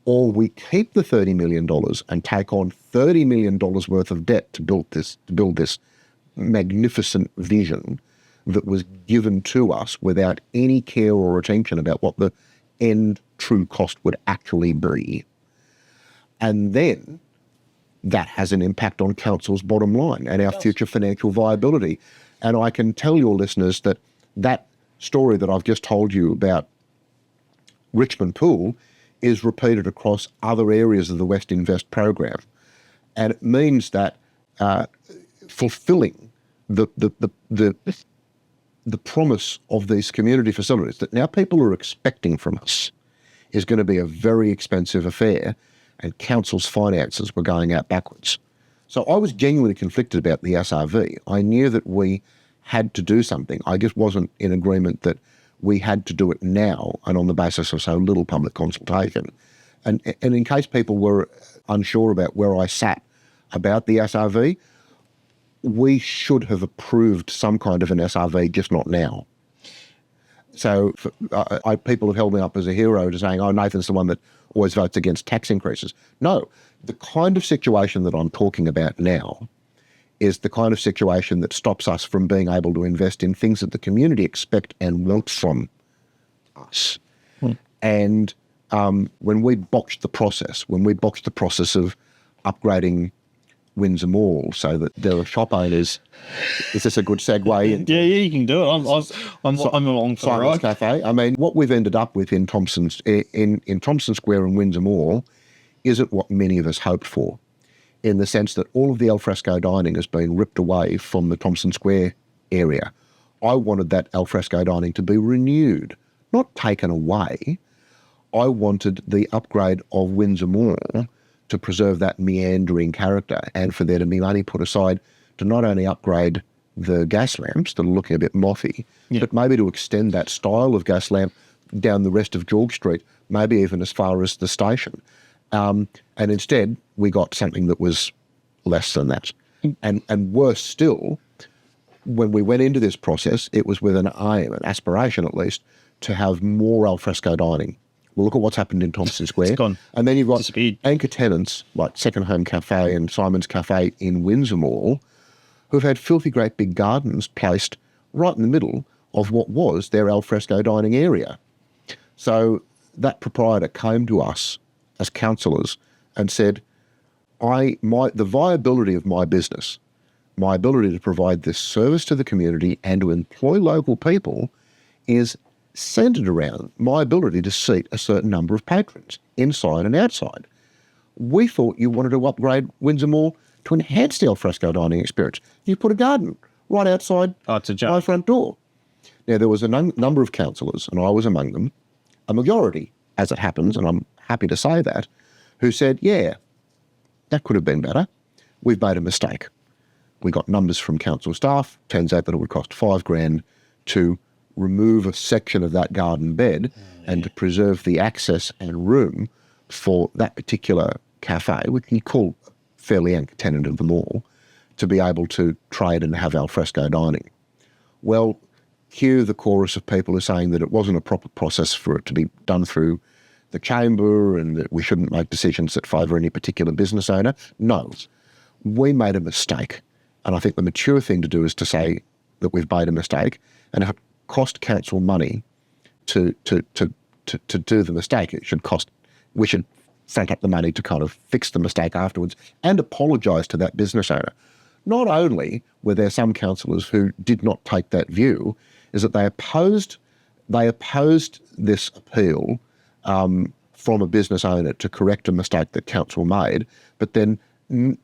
or we keep the $30 million and take on $30 million worth of debt to build this magnificent vision that was given to us without any care or attention about what the end true cost would actually be. And then that has an impact on council's bottom line and our future financial viability. And I can tell your listeners that that story that I've just told you about Richmond Pool is repeated across other areas of the West Invest program. And it means that fulfilling the promise of these community facilities that now people are expecting from us is going to be a very expensive affair, and council's finances were going out backwards. So I was genuinely conflicted about the SRV. I knew that we had to do something. I just wasn't in agreement that we had to do it now and on the basis of so little public consultation. And in case people were unsure about where I sat about the SRV, we should have approved some kind of an SRV, just not now. So people have held me up as a hero to saying, oh, Nathan's the one that always votes against tax increases. No, the kind of situation that I'm talking about now is the kind of situation that stops us from being able to invest in things that the community expect and want from us. And when we botched the process of upgrading Windsor Mall so that there are shop owners. Is this a good segue? Yeah, you can do it. I'm along for the ride. Cafe. I mean, what we've ended up with in Thompson Square and Windsor Mall isn't what many of us hoped for, in the sense that all of the alfresco dining has been ripped away from the Thompson Square area. I wanted that alfresco dining to be renewed, not taken away. I wanted the upgrade of Windsor Mall to preserve that meandering character and for there to be money put aside to not only upgrade the gas lamps that are looking a bit mothy, but maybe to extend that style of gas lamp down the rest of George Street, maybe even as far as the station. And instead, we got something that was less than that. And worse still, when we went into this process, it was with an aim, an aspiration at least, to have more alfresco dining. Well, look at what's happened in Thompson Square. It's gone. And then you've got Disappeared. anchor tenants like Second Home Cafe and Simon's Cafe in Windsor Mall who've had filthy great big gardens placed right in the middle of what was their alfresco dining area. So that proprietor came to us as councillors and said, the viability of my business, my ability to provide this service to the community and to employ local people is centred around my ability to seat a certain number of patrons, inside and outside. We thought you wanted to upgrade Windsor Mall to enhance the alfresco dining experience. You put a garden right outside my front door. Now, there was a number of councillors, and I was among them, a majority, as it happens, and I'm happy to say that, who said, yeah, that could have been better. We've made a mistake. We got numbers from council staff. Turns out that it would cost $5,000 to remove a section of that garden bed and to preserve the access and room for that particular cafe, which you call a fairly anchor tenant of the mall, to be able to trade and have al fresco dining. Well, here the chorus of people are saying that it wasn't a proper process for it to be done through the chamber and that we shouldn't make decisions that favour any particular business owner. No, we made a mistake. And I think the mature thing to do is to say that we've made a mistake, and if it cost council money to do the mistake, we should frank up the money to kind of fix the mistake afterwards and apologise to that business owner. Not only were there some councillors who did not take that view, is that they opposed this appeal from a business owner to correct a mistake that council made, but then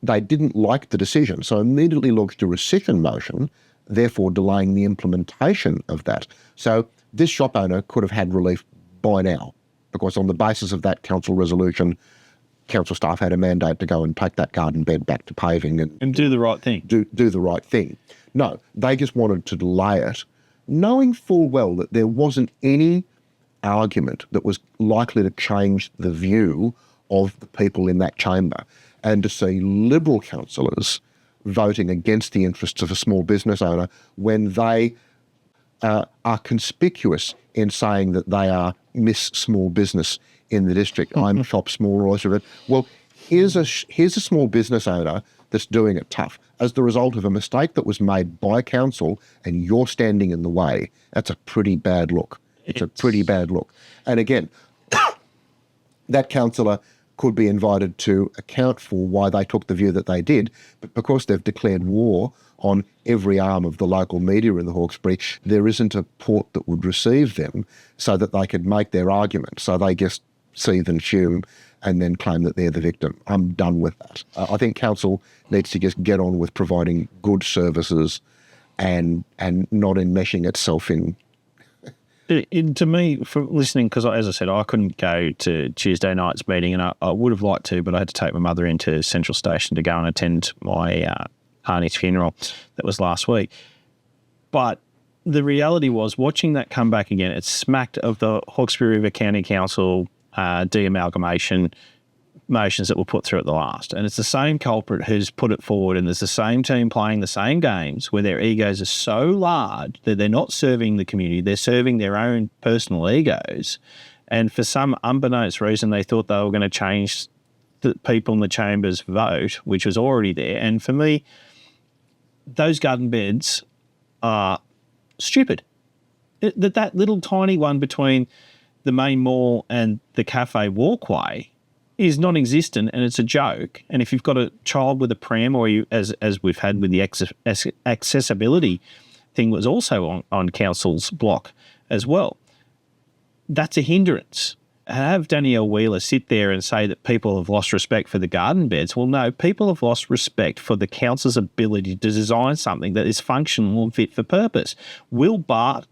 they didn't like the decision, so immediately lodged a rescission motion, therefore delaying the implementation of that. So this shop owner could have had relief by now, because on the basis of that council resolution, council staff had a mandate to go and take that garden bed back to paving and do the right thing. Do the right thing. No, they just wanted to delay it, knowing full well that there wasn't any argument that was likely to change the view of the people in that chamber. And to see Liberal councillors voting against the interests of a small business owner when they are conspicuous in saying that they are Miss Small Business in the district. I'm shop small, all of it. Well, here's a small business owner that's doing it tough as the result of a mistake that was made by council, and you're standing in the way. That's a pretty bad look. It's a pretty bad look. And again, that councillor could be invited to account for why they took the view that they did, but because they've declared war on every arm of the local media in the Hawkesbury, there isn't a port that would receive them so that they could make their argument. So they just seethe and fume and then claim that they're the victim. I'm done with that. I think council needs to just get on with providing good services and not enmeshing itself in. To me, from listening, because as I said, I couldn't go to Tuesday night's meeting, and I would have liked to, but I had to take my mother into Central Station to go and attend my auntie's funeral that was last week. But the reality was, watching that come back again, it smacked of the Hawkesbury River County Council de-amalgamation motions that were put through at the last. And it's the same culprit who's put it forward, and there's the same team playing the same games where their egos are so large that they're not serving the community, they're serving their own personal egos. And for some unbeknownst reason, they thought they were going to change the people in the chamber's vote, which was already there. And for me, those garden beds are stupid. That little tiny one between the main mall and the cafe walkway is non-existent, and it's a joke. And if you've got a child with a pram, or you, as we've had with the accessibility thing, was also on council's block as well, that's a hindrance. Have Danielle Wheeler sit there and say that people have lost respect for the garden beds. Well, no, people have lost respect for the council's ability to design something that is functional and fit for purpose. Will Barton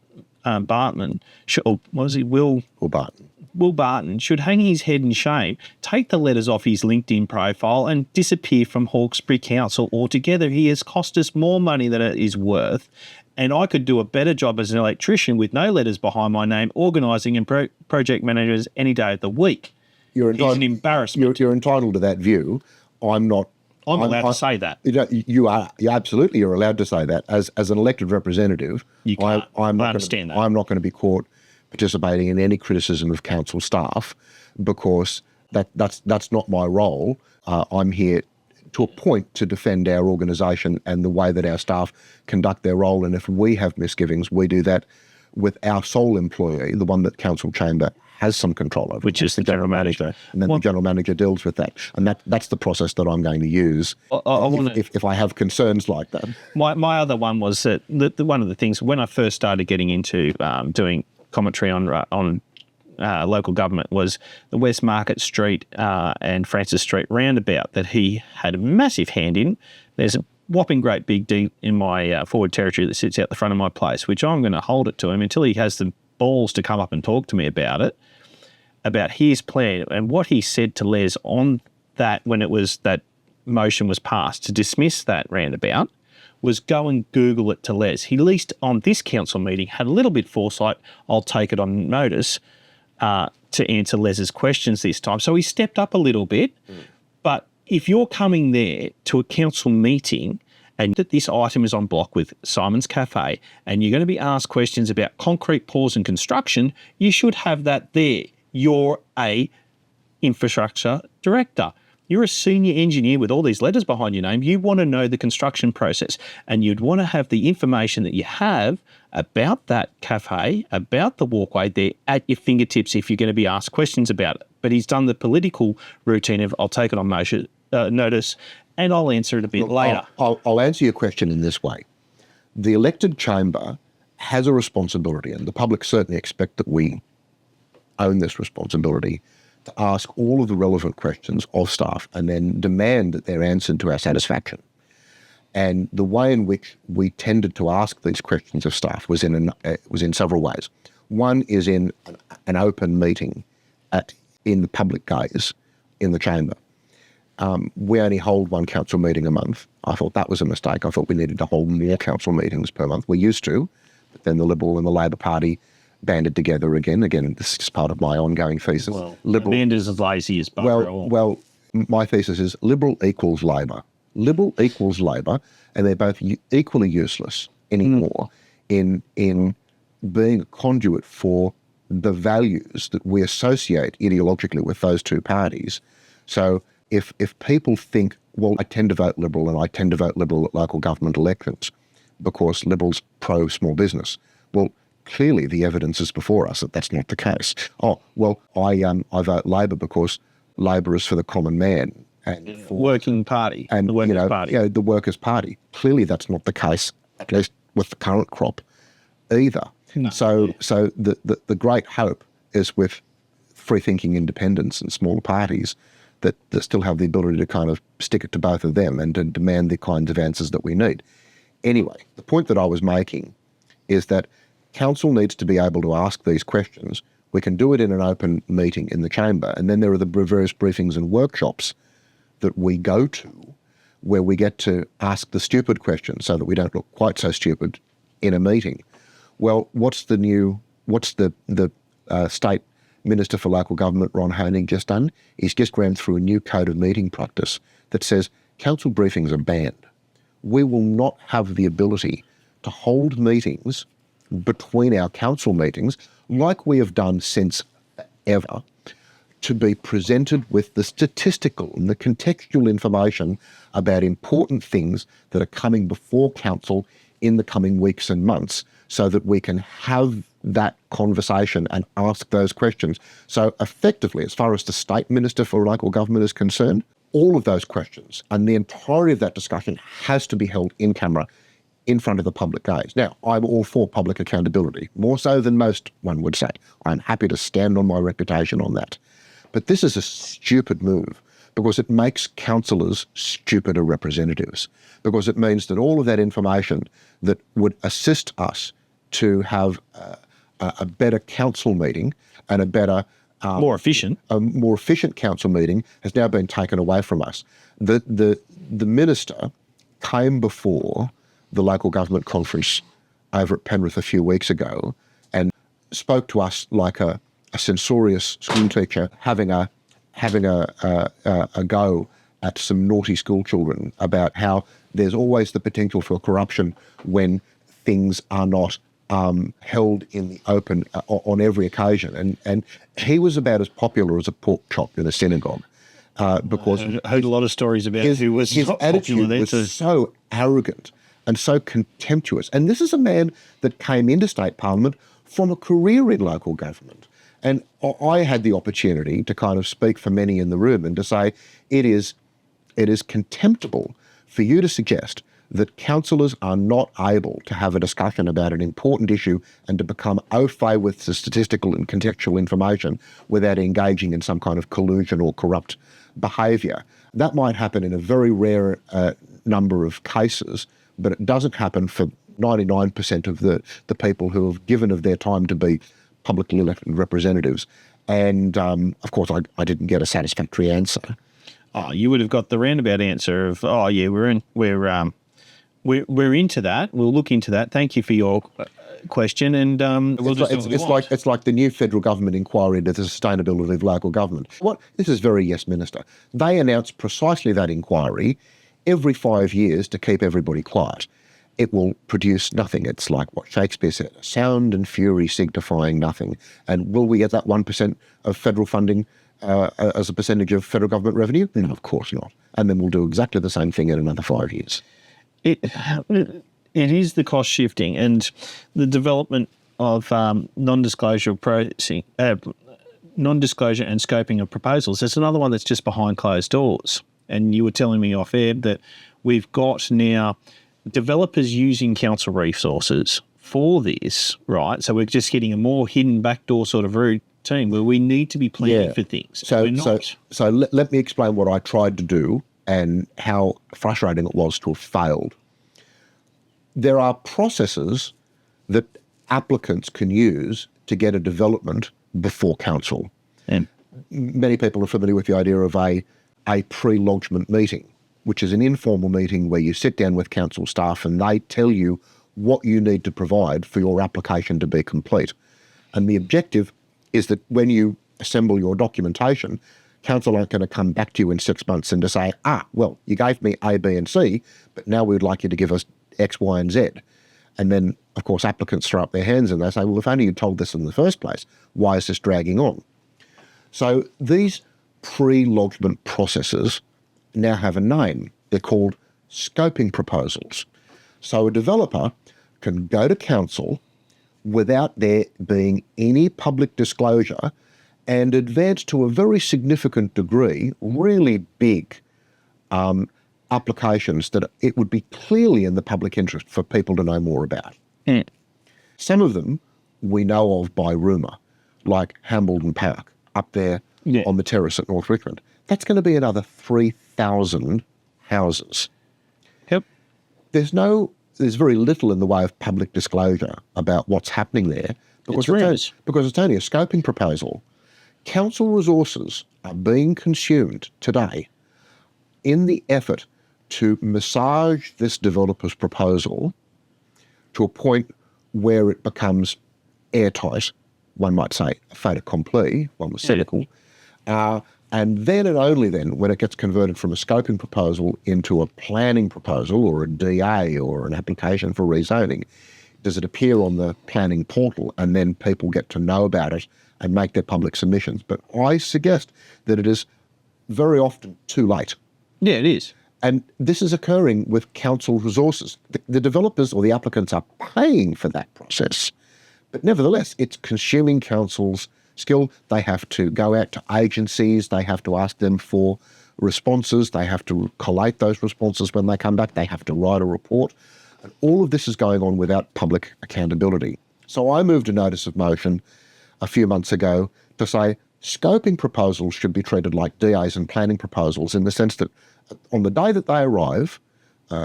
should hang his head in shame, take the letters off his LinkedIn profile and disappear from Hawkesbury Council altogether. He has cost us more money than it is worth, and I could do a better job as an electrician with no letters behind my name, organising and project managers any day of the week. He's an embarrassment. You're entitled to that view. I'm not. I'm allowed to say that. You are. You absolutely are allowed to say that. As an elected representative, you can't. I understand that. I'm not going to be caught participating in any criticism of council staff, because that's not my role. I'm here to a point to defend our organisation and the way that our staff conduct their role. And if we have misgivings, we do that with our sole employee, the one that council chamber has some control over, which is the general manager. And then the general manager deals with that. And that's the process that I'm going to use if I have concerns like that. My other one was that one of the things, when I first started getting into doing commentary on local government, was the West Market Street and Francis Street roundabout that he had a massive hand in. There's a whopping great big deed in my forward territory that sits out the front of my place, which I'm going to hold it to him until he has the balls to come up and talk to me about it, about his plan. And what he said to Les on that, when it was that motion was passed to dismiss that roundabout, was go and Google it to Les. He at least on this council meeting had a little bit of foresight. I'll take it on notice to answer Les's questions this time. So he stepped up a little bit. But if you're coming there to a council meeting and that this item is on block with Simon's Cafe and you're going to be asked questions about concrete pours and construction, you should have that there. You're a infrastructure director. You're a senior engineer with all these letters behind your name. You want to know the construction process and you'd want to have the information that you have about that cafe, about the walkway there at your fingertips if you're going to be asked questions about it. But he's done the political routine of I'll take it on notice and I'll answer it a bit later. I'll answer your question in this way. The elected chamber has a responsibility, and the public certainly expect that we own this responsibility, to ask all of the relevant questions of staff and then demand that they're answered to our satisfaction. And the way in which we tended to ask these questions of staff was in several ways. One is in an open meeting in the public gaze in the chamber. We only hold one council meeting a month. I thought that was a mistake. I thought we needed to hold more council meetings per month. We used to, but then the Liberal and the Labor Party banded together again. Again, this is part of my ongoing thesis. Well, Liberal is as lazy as bugger. Well, my thesis is Liberal equals Labor. Liberal equals Labor, and they're both equally useless anymore in being a conduit for the values that we associate ideologically with those two parties. So if people think, well, I tend to vote Liberal and I tend to vote Liberal at local government elections because Liberals pro-small business, well, clearly the evidence is before us that that's not the case. Oh, well, I vote Labor because Labor is for the common man and for working party and the workers' party. The Workers' Party. Clearly that's not the case, at least with the current crop either. No. So the great hope is with free-thinking independents and smaller parties that still have the ability to kind of stick it to both of them and to demand the kinds of answers that we need. Anyway, the point that I was making is that Council needs to be able to ask these questions. We can do it in an open meeting in the chamber, and then there are the various briefings and workshops that we go to where we get to ask the stupid questions so that we don't look quite so stupid in a meeting. Well, what's the State Minister for Local Government, Ron Honig, just done? He's just ran through a new code of meeting practice that says council briefings are banned. We will not have the ability to hold meetings between our council meetings, like we have done since ever, to be presented with the statistical and the contextual information about important things that are coming before council in the coming weeks and months, so that we can have that conversation and ask those questions. So effectively, as far as the State Minister for Local Government is concerned, all of those questions and the entirety of that discussion has to be held in camera in front of the public gaze. Now, I'm all for public accountability, more so than most, one would say. I'm happy to stand on my reputation on that. But this is a stupid move because it makes councillors stupider representatives, because it means that all of that information that would assist us to have a better council meeting and a better more efficient council meeting has now been taken away from us. The minister came before the local government conference over at Penrith a few weeks ago and spoke to us like a censorious school teacher having a go at some naughty school children about how there's always the potential for corruption when things are not held in the open on every occasion. And he was about as popular as a pork chop in a synagogue. Because I heard a lot of stories about his not attitude was so arrogant and so contemptuous. And this is a man that came into state parliament from a career in local government. And I had the opportunity to kind of speak for many in the room and to say it is contemptible for you to suggest that councillors are not able to have a discussion about an important issue and to become au fait with the statistical and contextual information without engaging in some kind of collusion or corrupt behaviour. That might happen in a very rare number of cases, but it doesn't happen for 99% of the people who have given of their time to be publicly elected representatives. And of course, I didn't get a satisfactory answer. Oh, you would have got the roundabout answer of, oh yeah, we're we're into that. We'll look into that. Thank you for your question, and we'll it's like the new federal government inquiry into the sustainability of local government. This is very Yes Minister. They announce precisely that inquiry every 5 years to keep everybody quiet. It will produce nothing. It's like what Shakespeare said, sound and fury signifying nothing. And will we get that 1% of federal funding as a percentage of federal government revenue? No, of course not. And then we'll do exactly the same thing in another 5 years. It is the cost shifting and the development of non-disclosure processing, non-disclosure and scoping of proposals. There's another one that's just behind closed doors. And you were telling me off air that we've got now developers using council resources for this, right? So we're just getting a more hidden backdoor sort of routine where we need to be planning for things. So let me explain what I tried to do and how frustrating it was to have failed. There are processes that applicants can use to get a development before council. And many people are familiar with the idea of a pre-lodgement meeting, which is an informal meeting where you sit down with council staff and they tell you what you need to provide for your application to be complete. And the objective is that when you assemble your documentation, council aren't going to come back to you in 6 months and to say, well, you gave me A, B and C, but now we'd like you to give us X, Y and Z. And then, of course, applicants throw up their hands and they say, well, if only you told this in the first place, why is this dragging on? So these pre-lodgement processes now have a name. They're called scoping proposals. So a developer can go to council without there being any public disclosure and advance to a very significant degree really big applications that it would be clearly in the public interest for people to know more about. Some of them we know of by rumour, like Hambledon Park up there on the terrace at North Richmond. That's going to be another 3,000 houses. Yep. There's very little in the way of public disclosure about what's happening there because it's only a scoping proposal. Council resources are being consumed today in the effort to massage this developer's proposal to a point where it becomes airtight, one might say a fait accompli, one was cynical, and then and only then, when it gets converted from a scoping proposal into a planning proposal or a DA or an application for rezoning, does it appear on the planning portal and then people get to know about it and make their public submissions. But I suggest that it is very often too late. Yeah, it is. And this is occurring with council resources. The developers or the applicants are paying for that process, but nevertheless, it's consuming council's skill. They have to go out to agencies. They have to ask them for responses. They have to collate those responses when they come back. They have to write a report. And all of this is going on without public accountability. So I moved a notice of motion a few months ago to say scoping proposals should be treated like DAs and planning proposals in the sense that on the day that they arrive,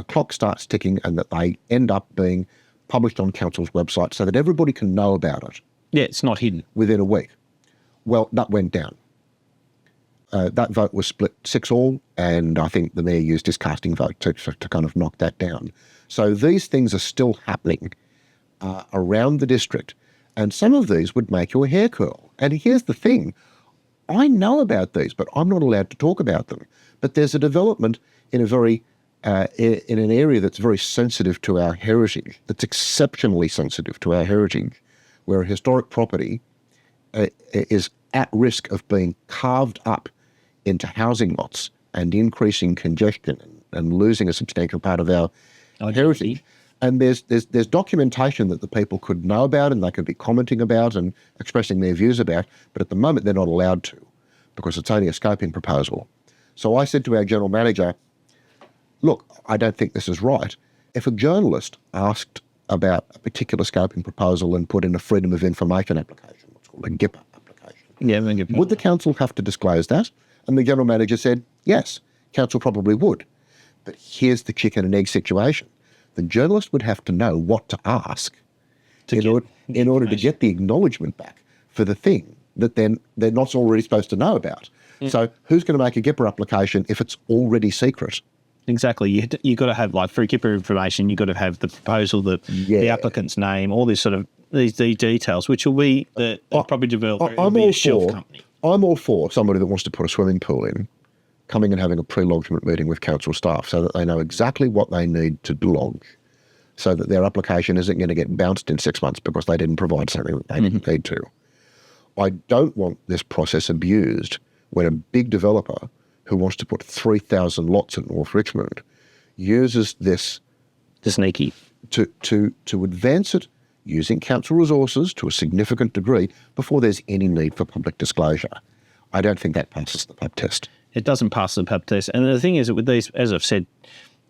clock starts ticking and that they end up being published on council's website so that everybody can know about it. Yeah, it's not hidden. Within a week. Well, that went down. That vote was split 6-all, and I think the mayor used his casting vote to kind of knock that down. So these things are still happening around the district, and some of these would make your hair curl. And here's the thing. I know about these, but I'm not allowed to talk about them. But there's a development in in an area that's very sensitive to our heritage, that's exceptionally sensitive to our heritage, where a historic property is at risk of being carved up into housing lots and increasing congestion and losing a substantial part of our heritage. And there's documentation that the people could know about and they could be commenting about and expressing their views about, but at the moment they're not allowed to because it's only a scoping proposal. So I said to our general manager, look, I don't think this is right. If a journalist asked about a particular scoping proposal and put in a Freedom of Information application, what's called a GIPA application, would the council have to disclose that? And the general manager said, yes, council probably would. But here's the chicken and egg situation. The journalist would have to know what to ask in order to get the acknowledgement back for the thing that then they're not already supposed to know about. So who's going to make a GIPA application if it's already secret? Exactly. You got to have, like, for Kipper information, you got to have the proposal, the applicant's name, all this sort of these details, which will be the property developer. It'll be a shelf company. I'm all for somebody that wants to put a swimming pool in, coming and having a pre-lodgement meeting with council staff so that they know exactly what they need to lodge, so that their application isn't going to get bounced in 6 months because they didn't provide something that they didn't need to. I don't want this process abused when a big developer who wants to put 3,000 lots in North Richmond uses this The sneaky. to advance it using council resources to a significant degree before there's any need for public disclosure. I don't think that passes the pub test. It doesn't pass the pub test. And the thing is that with these, as I've said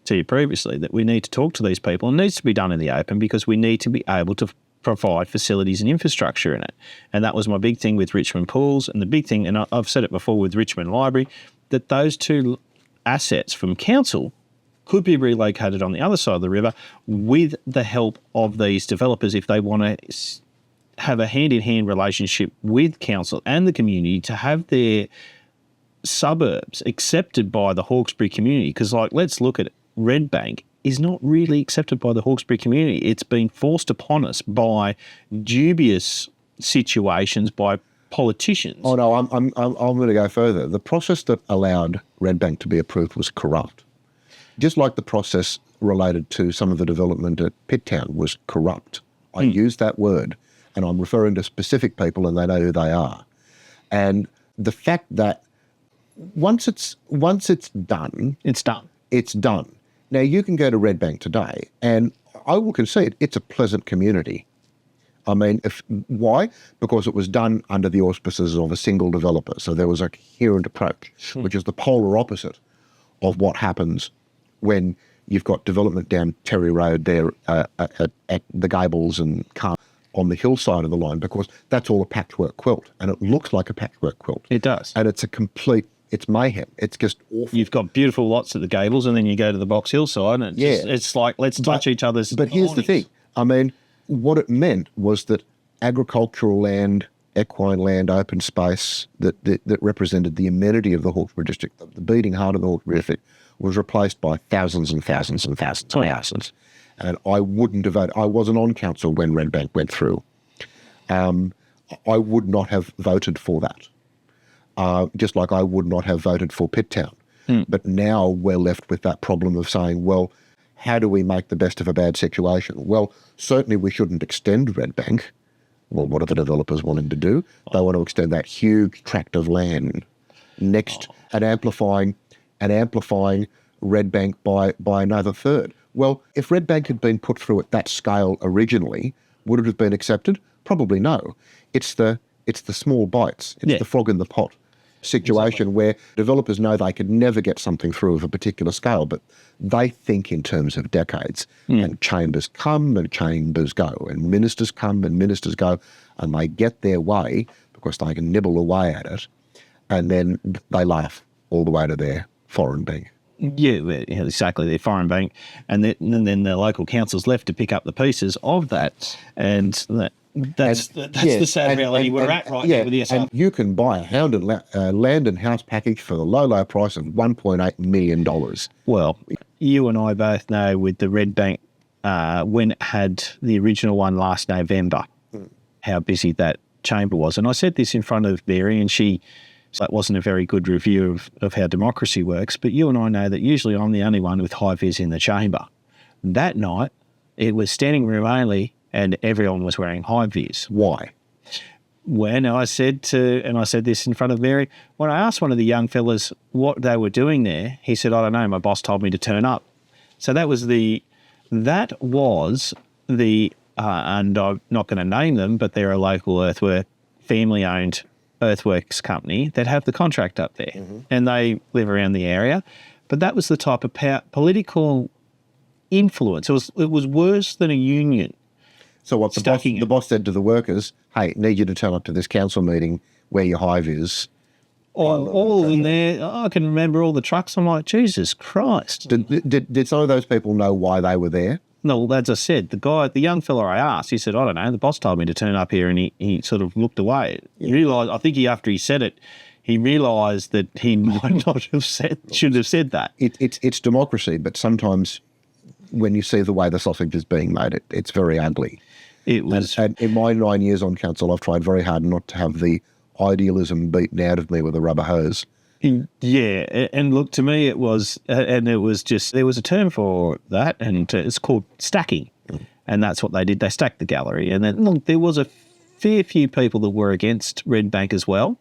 to you previously, that we need to talk to these people. It needs to be done in the open because we need to be able to provide facilities and infrastructure in it. And that was my big thing with Richmond Pools, and the big thing, and I've said it before with Richmond Library, that those two assets from council could be relocated on the other side of the river with the help of these developers if they want to have a hand-in-hand relationship with council and the community to have their suburbs accepted by the Hawkesbury community. Because, like, let's look at it. Redbank is not really accepted by the Hawkesbury community. It's been forced upon us by dubious situations by politicians. Oh no, I'm going to go further. The process that allowed Redbank to be approved was corrupt. Just like the process related to some of the development at Pitttown was corrupt. I use that word, and I'm referring to specific people, and they know who they are. And the fact that once it's done, It's done. it's done. Now, you can go to Redbank today, and I will concede it's a pleasant community. I mean, why? Because it was done under the auspices of a single developer. So there was a coherent approach, which is the polar opposite of what happens when you've got development down Terry Road there at the Gables and Car on the hillside of the line, because that's all a patchwork quilt, and it looks like a patchwork quilt. It does. And it's mayhem. It's just awful. You've got beautiful lots at the Gables, and then you go to the Box Hill side, and it's like, let's touch each other's. But here's the thing. I mean, what it meant was that agricultural land, equine land, open space that represented the amenity of the Hawkesbury district, the beating heart of the Hawkesbury district, was replaced by thousands and thousands and thousands of houses. And I wouldn't have voted. I wasn't on council when Redbank went through. I would not have voted for that. Just like I would not have voted for Pitttown. But now we're left with that problem of saying, well, how do we make the best of a bad situation? Well, certainly we shouldn't extend Redbank. Well, what are the developers wanting to do? They want to extend that huge tract of land next and amplifying Redbank by another third. Well, if Redbank had been put through at that scale originally, would it have been accepted? Probably no. It's the small bites. It's the frog in the pot situation where developers know they could never get something through of a particular scale, but they think in terms of decades. And chambers come and chambers go, and ministers come and ministers go, and they get their way because they can nibble away at it, and then they laugh all the way to their foreign bank. Yeah, exactly. Their foreign bank, and then the local council's left to pick up the pieces of that, and that's the sad reality we're at right now with the SR. And you can buy a land and house package for the low price of $1.8 million. Well, you and I both know with the Redbank, when it had the original one last November, how busy that chamber was. And I said this in front of Mary, and that wasn't a very good review of how democracy works, but you and I know that usually I'm the only one with high vis in the chamber. That night, it was standing room only, and everyone was wearing high vis. Why? When I said this in front of Mary, when I asked one of the young fellas what they were doing there, he said, I don't know, my boss told me to turn up. So that was the, and I'm not going to name them, but they're a local earthwork, family-owned earthworks company that have the contract up there, and they live around the area. But that was the type of political influence. It was worse than a union. So what the boss said to the workers, hey, need you to turn up to this council meeting where your hive is. All in there. I can remember all the trucks. I'm like, Jesus Christ. Did some of those people know why they were there? No, as I said, the young fella I asked, he said, I don't know, the boss told me to turn up here, and he sort of looked away. He realised, I think after he said it, he realised that he might not have should have said that. It's democracy, but sometimes when you see the way the sausage is being made, it's very ugly. It was, And in my 9 years on council, I've tried very hard not to have the idealism beaten out of me with a rubber hose. yeah. And look, to me, it was just, there was a term for that, and it's called stacking. And that's what they did. They stacked the gallery. And then, look, there was a fair few people that were against Redbank as well.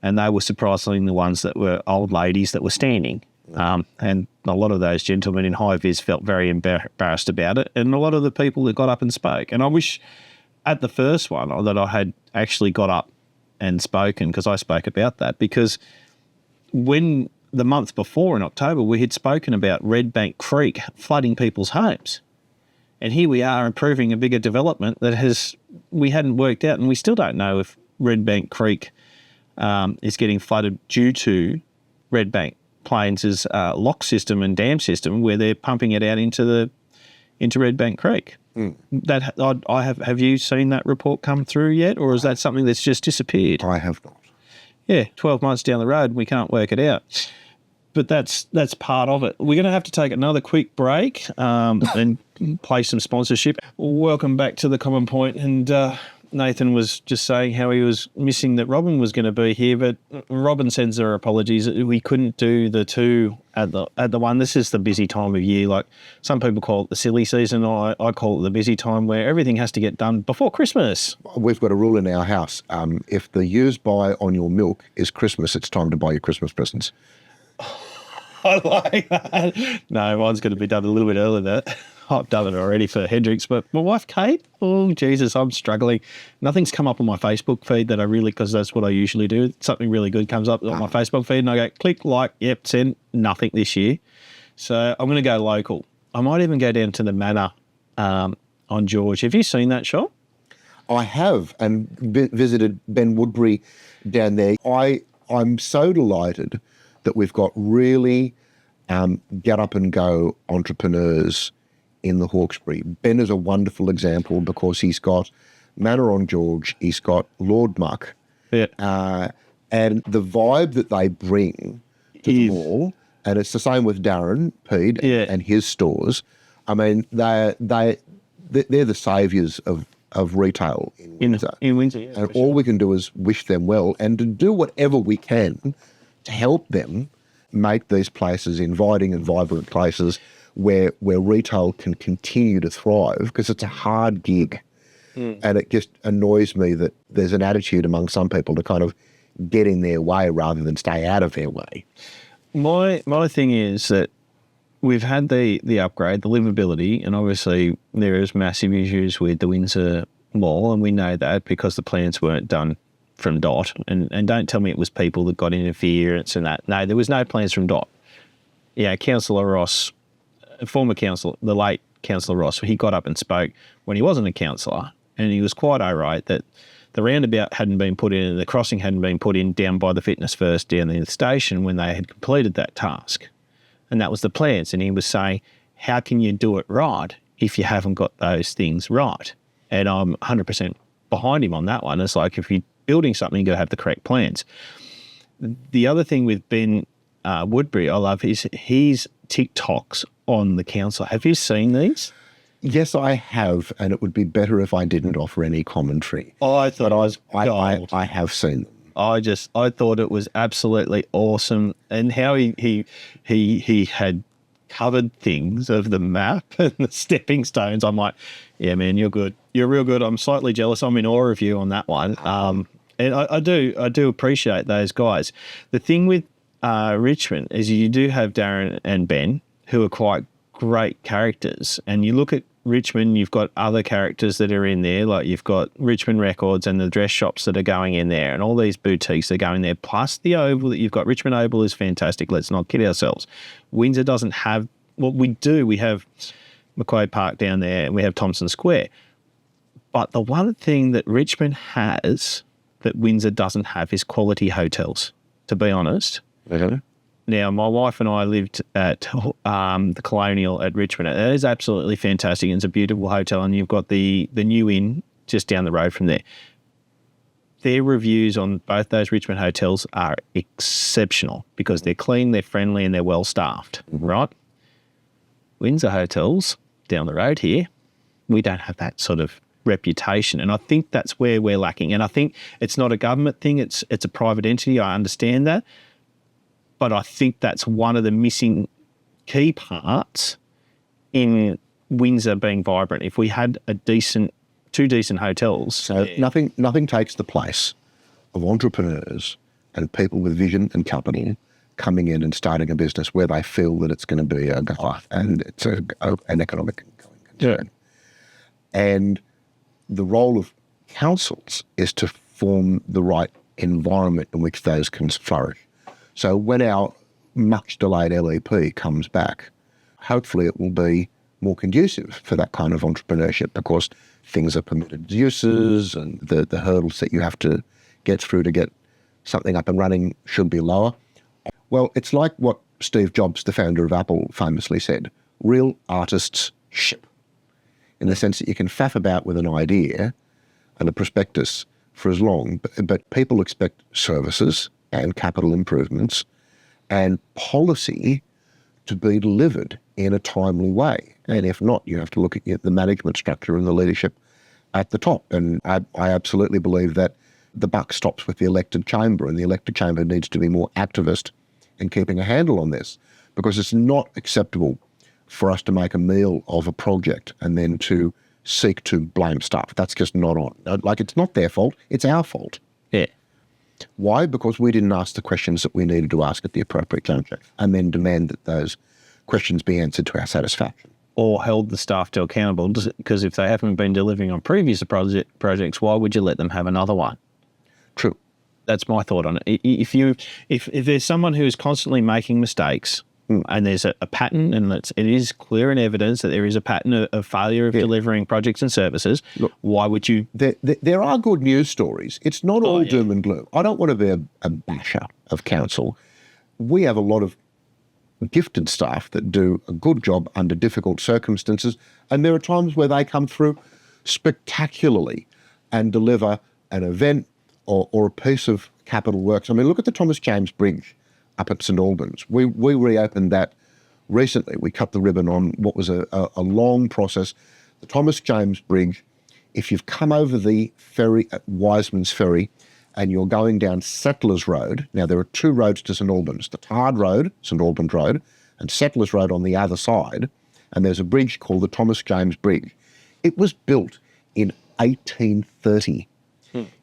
And they were surprisingly the ones that were old ladies that were standing. And a lot of those gentlemen in high vis felt very embarrassed about it. And a lot of the people that got up and spoke. And I wish at the first one that I had actually got up and spoken, because I spoke about that. Because when the month before in October, we had spoken about Redbank Creek flooding people's homes. And here we are improving a bigger development that we hadn't worked out, and we still don't know if Redbank Creek is getting flooded due to Redbank Plains' lock system and dam system, where they're pumping it out into Redbank Creek. That have you seen that report come through yet, or is that something that's just disappeared? I have not. Yeah, 12 months down the road, we can't work it out. But that's part of it. We're going to have to take another quick break and play some sponsorship. Welcome back to The Common Point. And Nathan was just saying how he was missing that Robin was going to be here, but Robin sends her apologies. We couldn't do the two at the one. This is the busy time of year. Like, some people call it the silly season. I call it the busy time, where everything has to get done before Christmas. We've got a rule in our house. If the use by on your milk is Christmas, it's time to buy your Christmas presents. I like that. No, mine's going to be done a little bit earlier. I've done it already for Hendrix, but my wife, Kate, oh, Jesus, I'm struggling. Nothing's come up on my Facebook feed that I really, because that's what I usually do. Something really good comes up on my Facebook feed and I go, click, like, yep, send. Nothing this year. So I'm going to go local. I might even go down to the Manor on George. Have you seen that shop? I have, and visited Ben Woodbury down there. I'm so delighted that we've got really get up and go entrepreneurs in the Hawkesbury. Ben is a wonderful example because he's got Manor on George, he's got Lord Muck, Yeah. and the vibe that they bring to the mall, and it's the same with Darren Peed and his stores. I mean, they're the saviours of retail in Windsor. In Windsor, yeah. And all we can do is wish them well and to do whatever we can to help them make these places inviting and vibrant places where retail can continue to thrive, because it's a hard gig. And it just annoys me that there's an attitude among some people to kind of get in their way rather than stay out of their way. My thing is that we've had the upgrade, the livability, and obviously there is massive issues with the Windsor Mall, and we know that because the plans weren't done from DOT. And don't tell me it was people that got interference and that. No, there was no plans from DOT. Yeah, Councillor Ross, former councillor, the late Councillor Ross, he got up and spoke when he wasn't a councillor, and he was quite irate that the roundabout hadn't been put in, the crossing hadn't been put in down by the Fitness First down near the station when they had completed that task. And that was the plans. And he was saying, how can you do it right if you haven't got those things right? And I'm 100% behind him on that one. It's like, if you're building something, you've got to have the correct plans. The other thing with Ben Woodbury, I love his TikToks on the council. Have you seen these? Yes, I have, and it would be better if I didn't offer any commentary. I thought I have seen them. I thought it was absolutely awesome, and how he had covered things of the map and the stepping stones. I'm like, yeah, man, you're good. You're real good. I'm slightly jealous. I'm in awe of you on that one. And I do appreciate those guys. The thing with Richmond is you do have Darren and Ben, who are quite great characters, and you look at Richmond, you've got other characters that are in there, like you've got Richmond Records and the dress shops that are going in there, and all these boutiques that are going there, plus the Oval that you've got. Richmond Oval is fantastic, let's not kid ourselves. Windsor doesn't have what we do. We have Macquarie Park down there, and we have Thompson Square. But the one thing that Richmond has that Windsor doesn't have is quality hotels, to be honest. Okay. Now, my wife and I lived at the Colonial at Richmond. It is absolutely fantastic. It's a beautiful hotel, and you've got the New Inn just down the road from there. their reviews on both those Richmond hotels are exceptional because they're clean, they're friendly, and they're well staffed, right? Windsor hotels down the road here, we don't have that sort of reputation. And I think that's where we're lacking. And I think it's not a government thing, it's a private entity. I understand that. But I think that's one of the missing key parts in Windsor being vibrant. If we had two decent hotels. So nothing takes the place of entrepreneurs and people with vision and capital coming in and starting a business where they feel that it's going to be a goer and it's an economic concern. And the role of councils is to form the right environment in which those can flourish. So when our much delayed LEP comes back, hopefully it will be more conducive for that kind of entrepreneurship because things are permitted uses and the hurdles that you have to get through to get something up and running should be lower. Well, it's like what Steve Jobs, the founder of Apple, famously said, real artists ship, in the sense that you can faff about with an idea and a prospectus for as long, but people expect services and capital improvements and policy to be delivered in a timely way. And if not, you have to look at the management structure and the leadership at the top. And I absolutely believe that the buck stops with the elected chamber, and the elected chamber needs to be more activist in keeping a handle on this, because it's not acceptable for us to make a meal of a project and then to seek to blame stuff. That's just not on. Like, it's not their fault, it's our fault. Yeah. Why? Because we didn't ask the questions that we needed to ask at the appropriate juncture and then demand that those questions be answered to our satisfaction. Or held the staff to accountable, because if they haven't been delivering on previous projects, why would you let them have another one? True. That's my thought on it. If there's someone who is constantly making mistakes and there's a pattern, and it is clear in evidence that there is a pattern of failure of delivering projects and services, look, why would you? There are good news stories. It's not all doom and gloom. I don't want to be a basher of council. We have a lot of gifted staff that do a good job under difficult circumstances, and there are times where they come through spectacularly and deliver an event or a piece of capital works. I mean, look at the Thomas James Bridge up at St Albans. We reopened that recently. We cut the ribbon on what was a long process. The Thomas James Bridge, if you've come over the ferry at Wiseman's Ferry and you're going down Settlers Road, now there are two roads to St Albans, the Tard Road, St Albans Road, and Settlers Road on the other side, and there's a bridge called the Thomas James Bridge. It was built in 1830.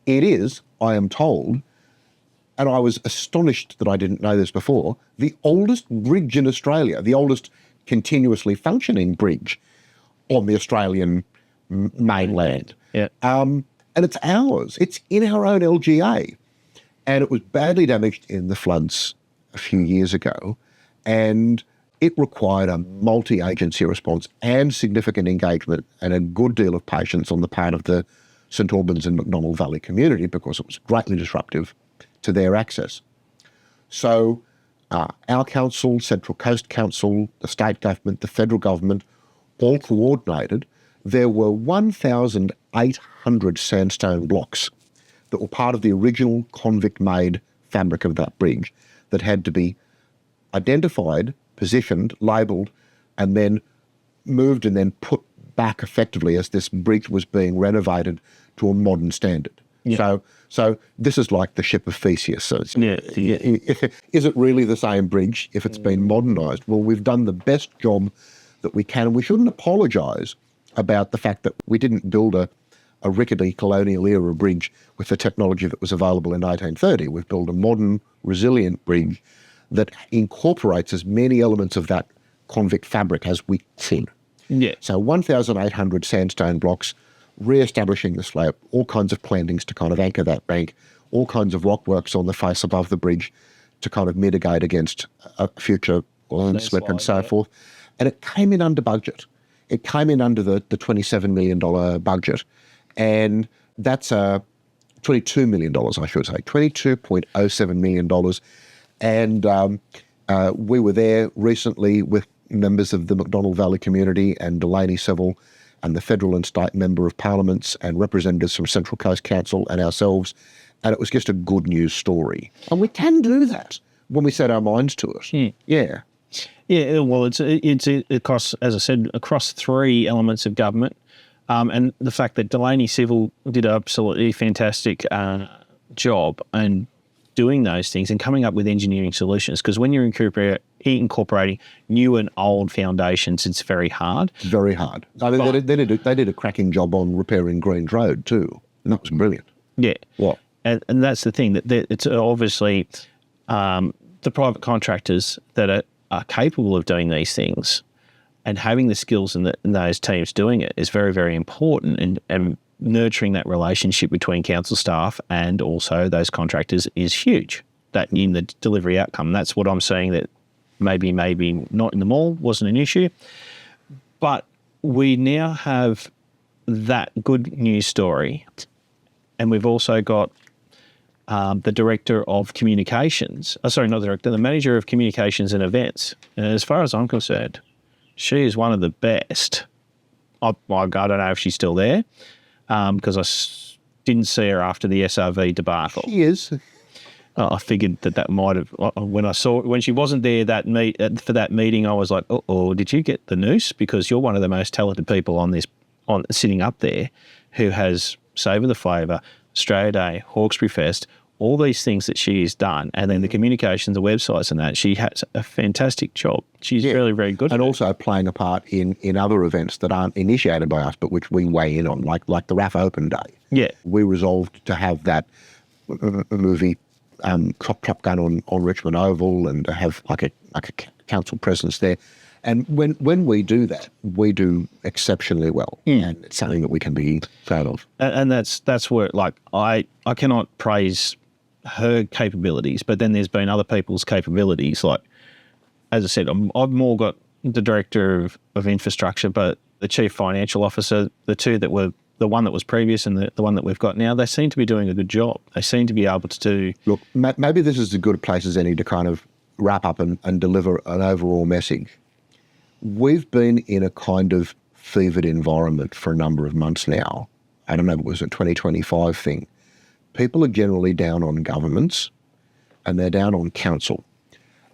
It is, I am told, and I was astonished that I didn't know this before, the oldest bridge in Australia, the oldest continuously functioning bridge on the Australian mainland. Yeah. And it's ours. It's in our own LGA. And it was badly damaged in the floods a few years ago. And it required a multi-agency response and significant engagement and a good deal of patience on the part of the St Albans and Macdonnell Valley community, because it was greatly disruptive to their access. So our council, Central Coast Council, the state government, the federal government, all coordinated. There were 1,800 sandstone blocks that were part of the original convict-made fabric of that bridge that had to be identified, positioned, labelled, and then moved and then put back effectively as this bridge was being renovated to a modern standard. Yeah. So this is like the ship of Theseus. So is it really the same bridge if it's been modernised? Well, we've done the best job that we can, and we shouldn't apologise about the fact that we didn't build a rickety colonial era bridge with the technology that was available in 1830. We've built a modern, resilient bridge that incorporates as many elements of that convict fabric as we could. Yeah. So 1,800 sandstone blocks, re-establishing the slope, all kinds of plantings to kind of anchor that bank, all kinds of rock works on the face above the bridge to kind of mitigate against a future landslip and so forth. And it came in under budget. It came in under the $27 million budget. And that's $22 million, I should say, $22.07 million. And we were there recently with members of the Macdonnell Valley community and Delaney Civil and the federal and state member of parliaments and representatives from Central Coast Council and ourselves and it was just a good news story. And we can do that when we set our minds to it. Yeah. Yeah, well, it's across, as I said, across three elements of government, and the fact that Delaney Civil did an absolutely fantastic job and doing those things and coming up with engineering solutions. Because when you're incorporating new and old foundations, it's very hard. It's very hard. I mean, they did a cracking job on repairing Greens Road too, and that was brilliant. Yeah. What? And that's the thing, that it's obviously the private contractors that are capable of doing these things and having the skills in those teams doing it is very, very important, and nurturing that relationship between council staff and also those contractors is huge, that in the delivery outcome. That's what I'm saying, that maybe not in the mall wasn't an issue, but we now have that good news story, and we've also got the director of communications, the manager of communications and events. And as far as I'm concerned, she is one of the best. I don't know if she's still there, because I didn't see her after the SRV debacle. She is. I figured that might have, when she wasn't there for that meeting, I was like, oh, did you get the noose? Because you're one of the most talented people sitting up there, who has Savour the Flavour, Australia Day, Hawkesbury Fest, all these things that she has done, and then the communications, the websites and that. She has a fantastic job. She's really, very good. And also playing a part in other events that aren't initiated by us, but which we weigh in on, like the RAF Open Day. Yeah. We resolved to have that movie Top Gun on Richmond Oval, and to have like a council presence there. And when we do that, we do exceptionally well, and it's something that we can be proud of. And that's where, like, I cannot praise her capabilities, but then there's been other people's capabilities. Like, as I said, I've more got the director of infrastructure, but the chief financial officer, the two that were, the one that was previous and the one that we've got now, they seem to be doing a good job. They seem to be able to do... Look, maybe this is as good a place as any to kind of wrap up and deliver an overall message. We've been in a kind of fevered environment for a number of months now. I don't know if it was a 2025 thing. People are generally down on governments, and they're down on council.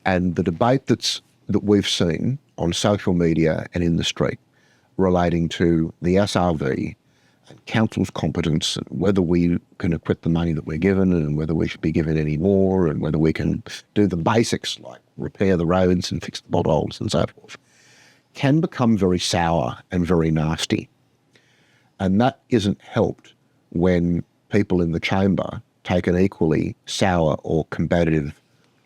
And the debate that we've seen on social media and in the street relating to the SRV and council's competence, and whether we can acquit the money that we're given, and whether we should be given any more, and whether we can do the basics like repair the roads and fix the potholes and so forth, can become very sour and very nasty. And that isn't helped when people in the chamber take an equally sour or combative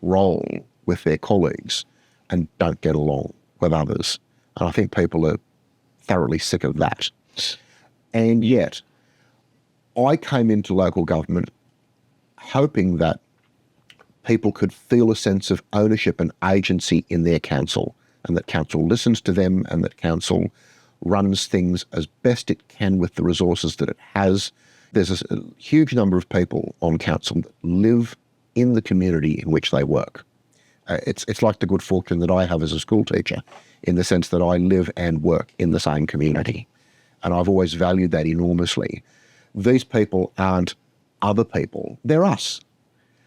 role with their colleagues and don't get along with others. And I think people are thoroughly sick of that. And yet, I came into local government hoping that people could feel a sense of ownership and agency in their council, and that council listens to them, and that council runs things as best it can with the resources that it has. There's a huge number of people on council that live in the community in which they work. It's like the good fortune that I have as a school teacher, in the sense that I live and work in the same community. And I've always valued that enormously. These people aren't other people. They're us.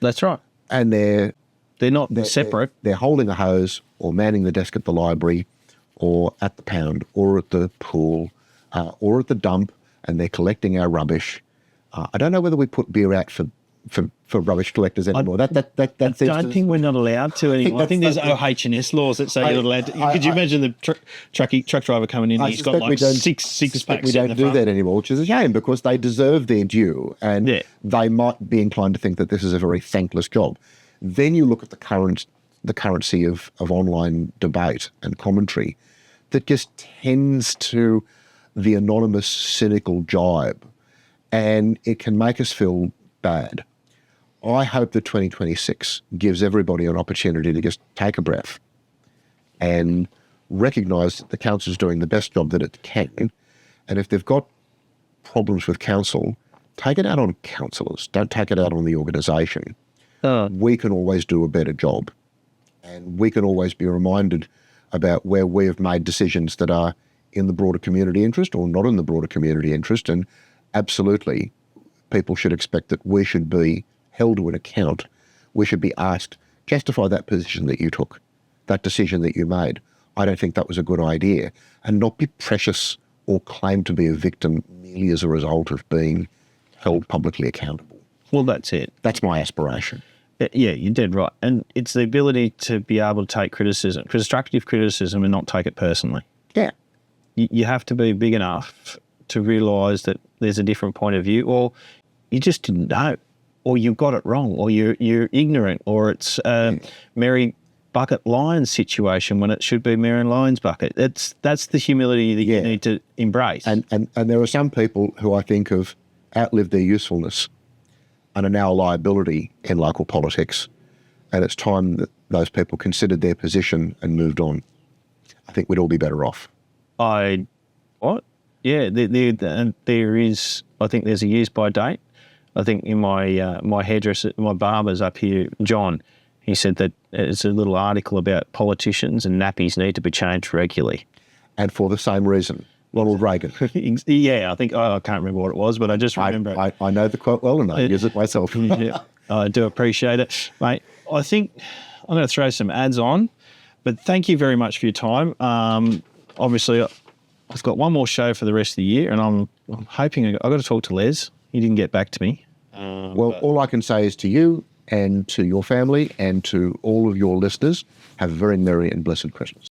That's right. And they're not separate. They're holding a hose or manning the desk at the library or at the pound or at the pool or at the dump, and they're collecting our rubbish. I don't know whether we put beer out for rubbish collectors anymore. I don't think we're not allowed to anymore. I think there's OH&S laws that say you're not allowed to. Could you imagine the truck driver coming in and he's got like six packs? We don't do that anymore, which is a shame, because they deserve their due, and they might be inclined to think that this is a very thankless job. Then you look at the currency of online debate and commentary that just tends to the anonymous, cynical jibe, and it can make us feel bad. I hope that 2026 gives everybody an opportunity to just take a breath and recognise that the council's doing the best job that it can. And if they've got problems with council, take it out on councillors. Don't take it out on the organisation. We can always do a better job. And we can always be reminded about where we have made decisions that are in the broader community interest or not in the broader community interest. And absolutely, people should expect that we should be held to an account. We should be asked, justify that position that you took, that decision that you made. I don't think that was a good idea. And not be precious or claim to be a victim merely as a result of being held publicly accountable. Well, that's it. That's my aspiration. Yeah, you're dead right. And it's the ability to be able to take criticism, constructive criticism, and not take it personally. Yeah. You have to be big enough to realise that there's a different point of view, or you just didn't know, or you got it wrong, or you're ignorant, or it's Mary Bucket Lyons situation when it should be Mary Lyons Bucket. That's the humility that you need to embrace. And there are some people who I think have outlived their usefulness and are now a liability in local politics. And it's time that those people considered their position and moved on. I think we'd all be better off. Yeah, there is. I think there's a use by date. I think in my hairdresser, my barber's up here, John, he said that it's a little article about politicians and nappies need to be changed regularly. And for the same reason, Ronald Reagan. Yeah, I think, I can't remember what it was, but I just remember I know the quote well and I use it myself. Yeah, I do appreciate it, mate. I think I'm going to throw some ads on, but thank you very much for your time. Obviously, I've got one more show for the rest of the year, and I'm hoping I've got to talk to Les. He didn't get back to me. Well, all I can say is to you and to your family and to all of your listeners, have a very merry and blessed Christmas.